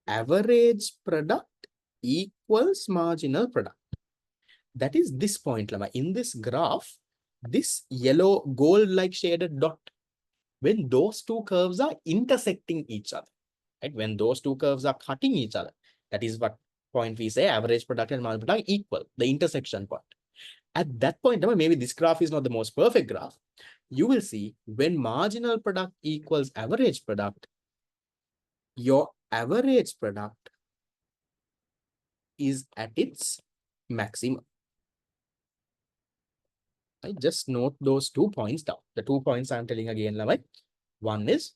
average product equals marginal product, that is this point, Lama. In this graph, this yellow gold-like shaded dot, when those 2 curves are intersecting each other, right? When those 2 curves are cutting each other, that is what point we say average product and marginal product equal, the intersection point. At that point, maybe this graph is not the most perfect graph. You will see when marginal product equals average product, your average product is at its maximum. I just note those 2 points down. The 2 points I'm telling again, like, one is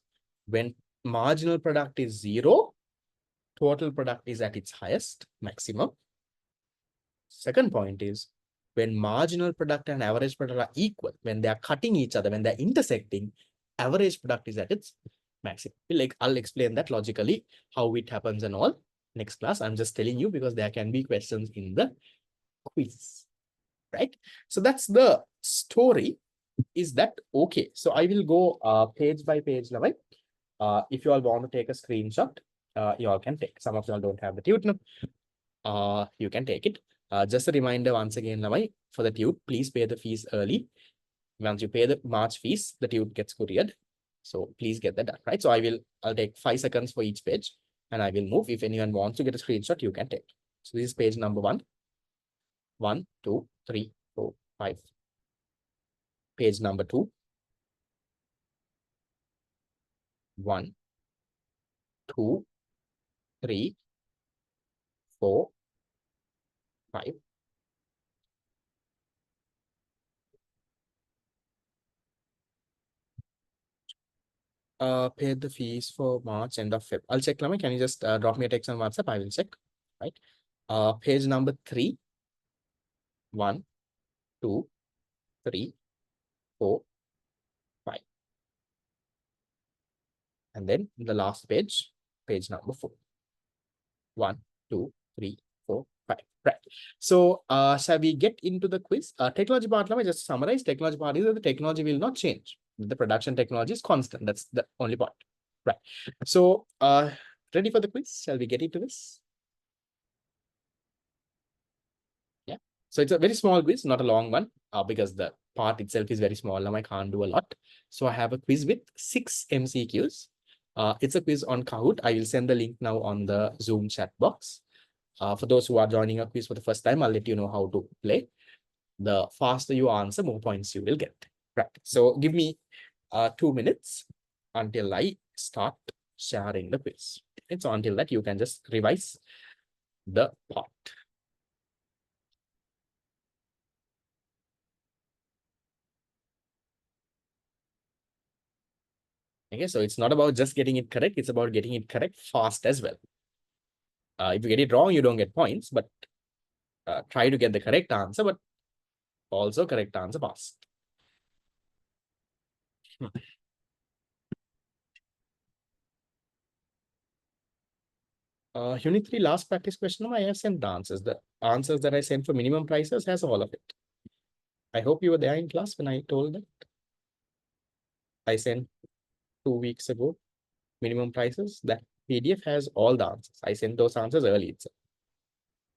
when marginal product is 0, total product is at its highest maximum. Second point is when marginal product and average product are equal, when they are cutting each other, when they're intersecting, average product is at its maximum. I'll explain that logically, how it happens and all next class. I'm just telling you because there can be questions in the quiz, right? So that's the story. Is that okay? So I will go page by page now. If you all want to take a screenshot, you all can take. Some of you all don't have the tutor. You can take it. Just a reminder once again, Lamai, for the tute, please pay the fees early. Once you pay the March fees, the tute gets couriered. So please get that done, right? So I'll take 5 seconds for each page and I will move. If anyone wants to get a screenshot, you can take. So this is page number 1. 1, 2, 3, 4, 5. Page number 2. 1, 2, 3, 4, 5. Paid the fees for March, end of Feb. I'll check, Lama. Can you just drop me a text on WhatsApp? I will check. Right. Page number 3. 1, 2, 3, 4, 5. And then the last page, page number 4. 1, 2, 3, 4, 5. Right. So shall we get into the quiz? Technology part, let me just summarize. Technology part is that the technology will not change. The production technology is constant. That's the only part. Right. So ready for the quiz? Shall we get into this? Yeah. So it's a very small quiz, not a long one, because the part itself is very small. Now I can't do a lot. So I have a quiz with 6 MCQs. It's a quiz on Kahoot. I will send the link now on the Zoom chat box. For those who are joining a quiz for the first time, I'll let you know how to play. The faster you answer, more points you will get. Right. So give me 2 minutes until I start sharing the quiz. And so until that, you can just revise the part. Okay, so it's not about just getting it correct. It's about getting it correct fast as well. If you get it wrong, you don't get points, but try to get the correct answer, but also correct answer fast. Unit 3 last practice question, I have sent the answers. The answers that I sent for minimum prices has all of it. I hope you were there in class when I told that. I sent 2 weeks ago minimum prices. That PDF has all the answers. I sent those answers early itself.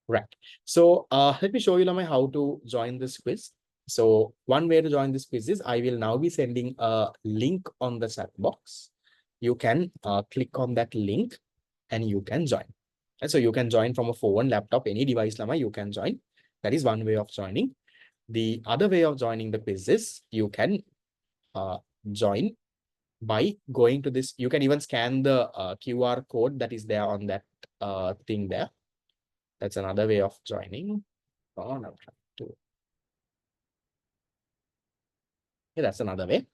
Right. So let me show you, Lamai, how to join this quiz. So one way to join this quiz is I will now be sending a link on the chat box. You can click on that link and you can join. And so you can join from a phone, laptop, any device, Lamai, you can join. That is one way of joining. The other way of joining the quiz is you can join by going to this. You can even scan the QR code that is there on that thing there. That's another way of joining. Oh, I'm trying to. Yeah, that's another way.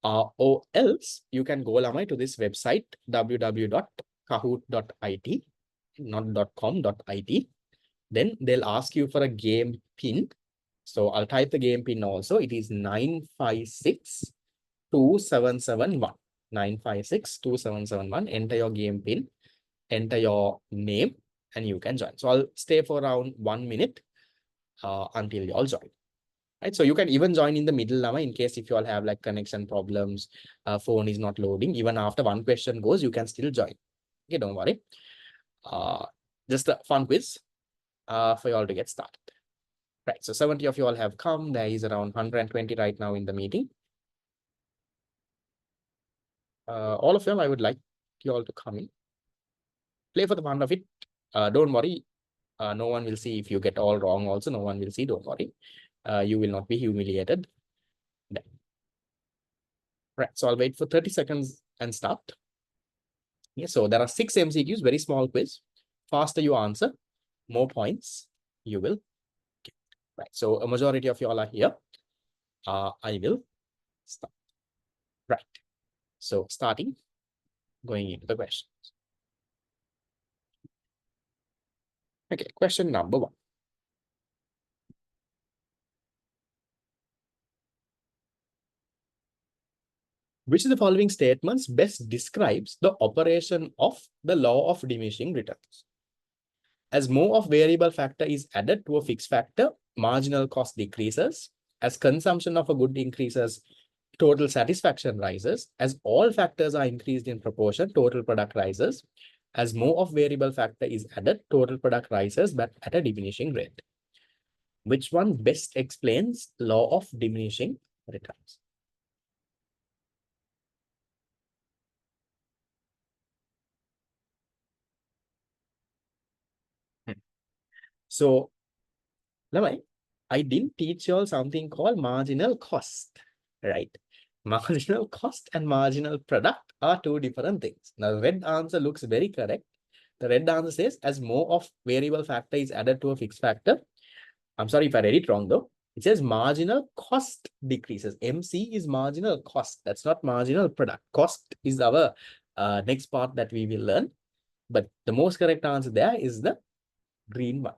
Or else you can go, Lamai, to this website www.kahoot.it, not .com.it. Then they'll ask you for a game pin. So I'll type the game pin also. It is 9562771. 9562771. Enter your game pin, enter your name, and you can join. So I'll stay for around 1 minute until you all join. Right, so you can even join in the middle, Lama, in case if you all have like connection problems, phone is not loading. Even after one question goes, you can still join. Okay, don't worry. Just a fun quiz for you all to get started. Right, so 70 of you all have come. There is around 120 right now in the meeting. All of you all, I would like you all to come in. Play for the fun of it. Don't worry. No one will see if you get all wrong also. No one will see, don't worry. You will not be humiliated. Right, so I'll wait for 30 seconds and start. Yeah, so there are 6 MCQs, very small quiz. Faster you answer, more points you will get. Right, so a majority of you all are here. I will start. Right, so starting, going into the questions. Okay, question number 1. Which of the following statements best describes the operation of the law of diminishing returns? As more of variable factor is added to a fixed factor, marginal cost decreases. As consumption of a good increases, total satisfaction rises. As all factors are increased in proportion, total product rises. As more of variable factor is added, total product rises, but at a diminishing rate. Which one best explains law of diminishing returns? So, Lamai, I didn't teach you all something called marginal cost, right? Marginal cost and marginal product are two different things. Now, the red answer looks very correct. The red answer says as more of variable factor is added to a fixed factor. I'm sorry if I read it wrong though. It says marginal cost decreases. MC is marginal cost. That's not marginal product. Cost is our next part that we will learn. But the most correct answer there is the green one.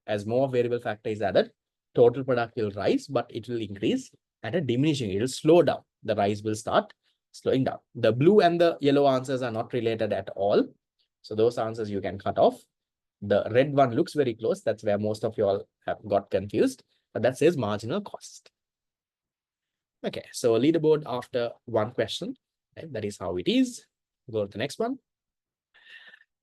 As more variable factor is added, total product will rise, but it will increase at a diminishing. It will slow down. The rise will start slowing down. The blue and the yellow answers are not related at all. So those answers you can cut off. The red one looks very close. That's where most of you all have got confused. But that says marginal cost. Okay, so leaderboard after one question. Right? That is how it is. Go to the next one.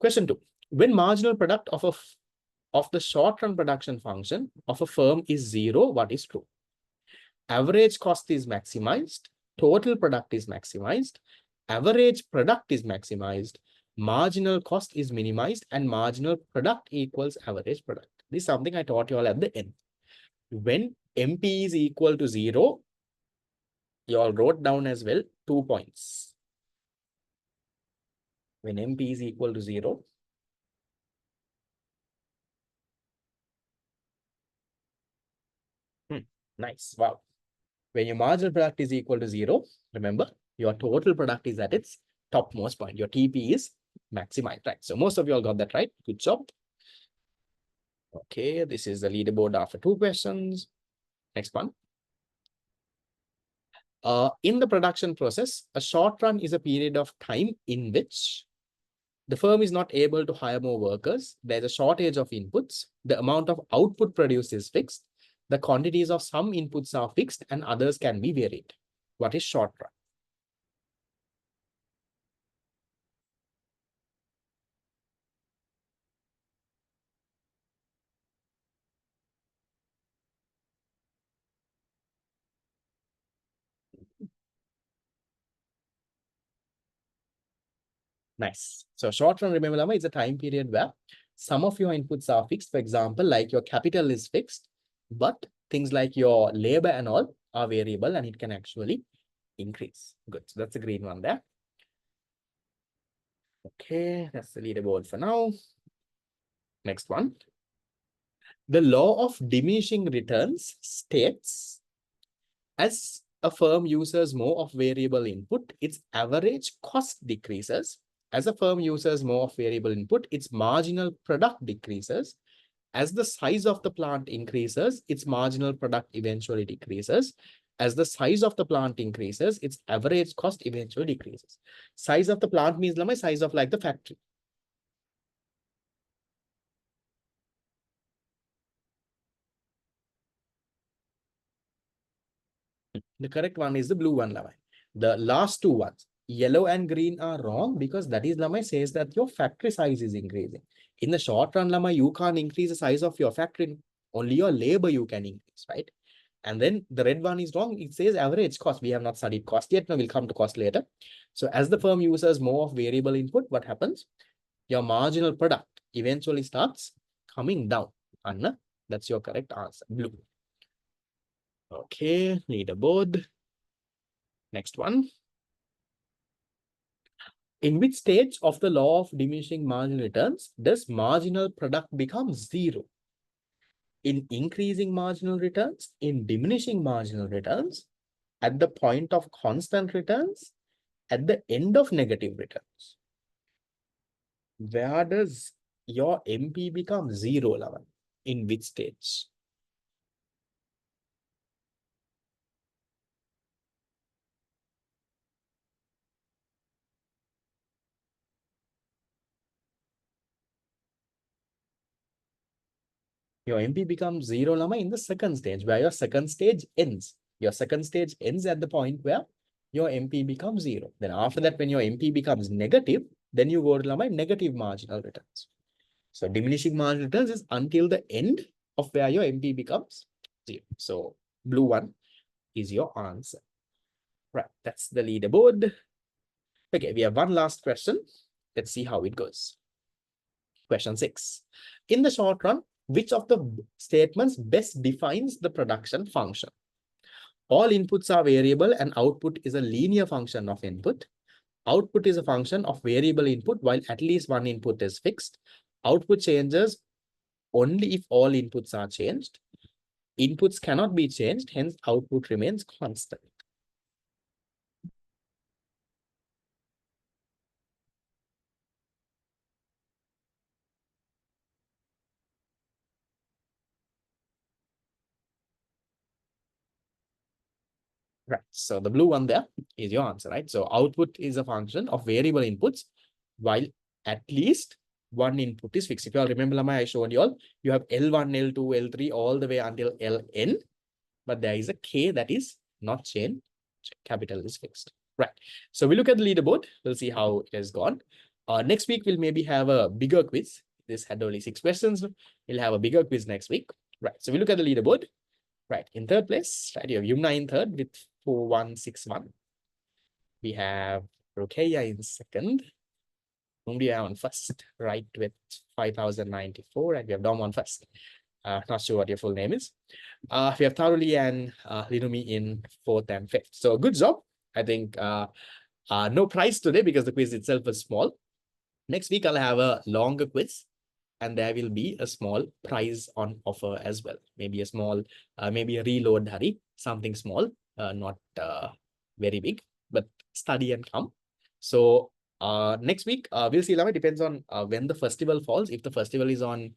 Question 2. When marginal product of the short-run production function of a firm is 0, what is true? Average cost is maximized, total product is maximized, average product is maximized, marginal cost is minimized, and marginal product equals average product. This is something I taught you all at the end. When MP is equal to 0, you all wrote down as well 2 points. When MP is equal to 0, nice, wow. When your marginal product is equal to 0, remember, your total product is at its topmost point. Your TP is maximized, right? So most of you all got that right. Good job. Okay, this is the leaderboard after 2 questions. Next one. In the production process, a short run is a period of time in which the firm is not able to hire more workers. There's a shortage of inputs. The amount of output produced is fixed. The quantities of some inputs are fixed and others can be varied. What is short run? Nice. So short run, remember, Lama, is a time period where some of your inputs are fixed. For example, like your capital is fixed, but things like your labor and all are variable and it can actually increase. Good. So that's a green one there. Okay, that's the leaderboard for now. Next one. The law of diminishing returns states as a firm uses more of variable input, its average cost decreases. As a firm uses more of variable input, its marginal product decreases. As the size of the plant increases, its marginal product eventually decreases. As the size of the plant increases, its average cost eventually decreases. Size of the plant means the size of like the factory. The correct one is the blue one, Lamai. The last two ones, yellow and green, are wrong because that is, Lamai, says that your factory size is increasing. In the short run, Lamai, you can't increase the size of your factory. Only your labor you can increase, right? And then the red one is wrong. It says average cost. We have not studied cost yet. No, we'll come to cost later. So as the firm uses more of variable input, what happens? Your marginal product eventually starts coming down. Anna, that's your correct answer. Blue. Okay, leaderboard. Next one. In which stage of the law of diminishing marginal returns does marginal product become 0? In increasing marginal returns, in diminishing marginal returns, at the point of constant returns, at the end of negative returns. Where does your MP become 0, Lavan? In which stage? Your MP becomes 0, Lama, in the second stage, where your second stage ends. Your second stage ends at the point where your MP becomes 0. Then after that, when your MP becomes negative, then you go to Lama negative marginal returns. So diminishing marginal returns is until the end of where your MP becomes 0. So blue one is your answer. Right, that's the leaderboard. Okay, we have one last question. Let's see how it goes. Question 6. In the short run, which of the statements best defines the production function? All inputs are variable and output is a linear function of input. Output is a function of variable input while at least one input is fixed. Output changes only if all inputs are changed. Inputs cannot be changed, hence output remains constant. Right. So the blue one there is your answer, right? So output is a function of variable inputs, while at least one input is fixed. If you all remember, Lama, I showed you all, you have L1, L2, L3, all the way until Ln, but there is a K that is not changed. Capital is fixed. Right. So we look at the leaderboard. We'll see how it has gone. Next week, we'll maybe have a bigger quiz. This had only 6 questions. We'll have a bigger quiz next week. Right. So we look at the leaderboard. Right. In third place, right, you have Yumna in third with 4161. We have Rukeya in second. Umbia on first, right, with 5094. And we have Dom on first. Not sure what your full name is. We have Tharuli and Linumi in fourth and fifth. So good job. I think no prize today because the quiz itself is small. Next week, I'll have a longer quiz. And there will be a small prize on offer as well. Maybe a small, maybe a reload, Hari, something small, not very big, but study and come. So next week, we'll see. It depends on when the festival falls. If the festival is on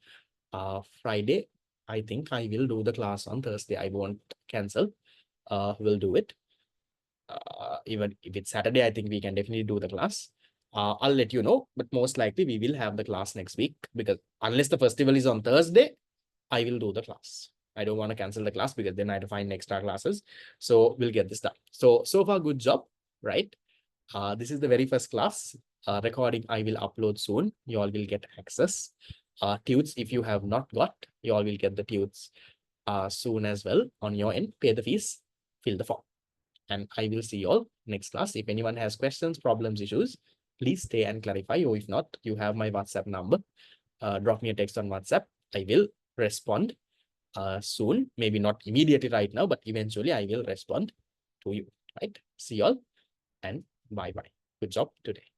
Friday, I think I will do the class on Thursday. I won't cancel. We'll do it. Even if it's Saturday, I think we can definitely do the class. I'll let you know, but most likely we will have the class next week because unless the festival is on Thursday, I will do the class. I don't want to cancel the class because then I have to find extra classes. So we'll get this done. So far, good job, right? This is the very first class. Recording I will upload soon. You all will get access. Tudes, if you have not got, you all will get the tudes soon as well on your end. Pay the fees, fill the form. And I will see you all next class. If anyone has questions, problems, issues, please stay and clarify. Or if not, you have my WhatsApp number. Drop me a text on WhatsApp. I will respond soon. Maybe not immediately right now, but eventually I will respond to you. Right? See you all and bye-bye. Good job today.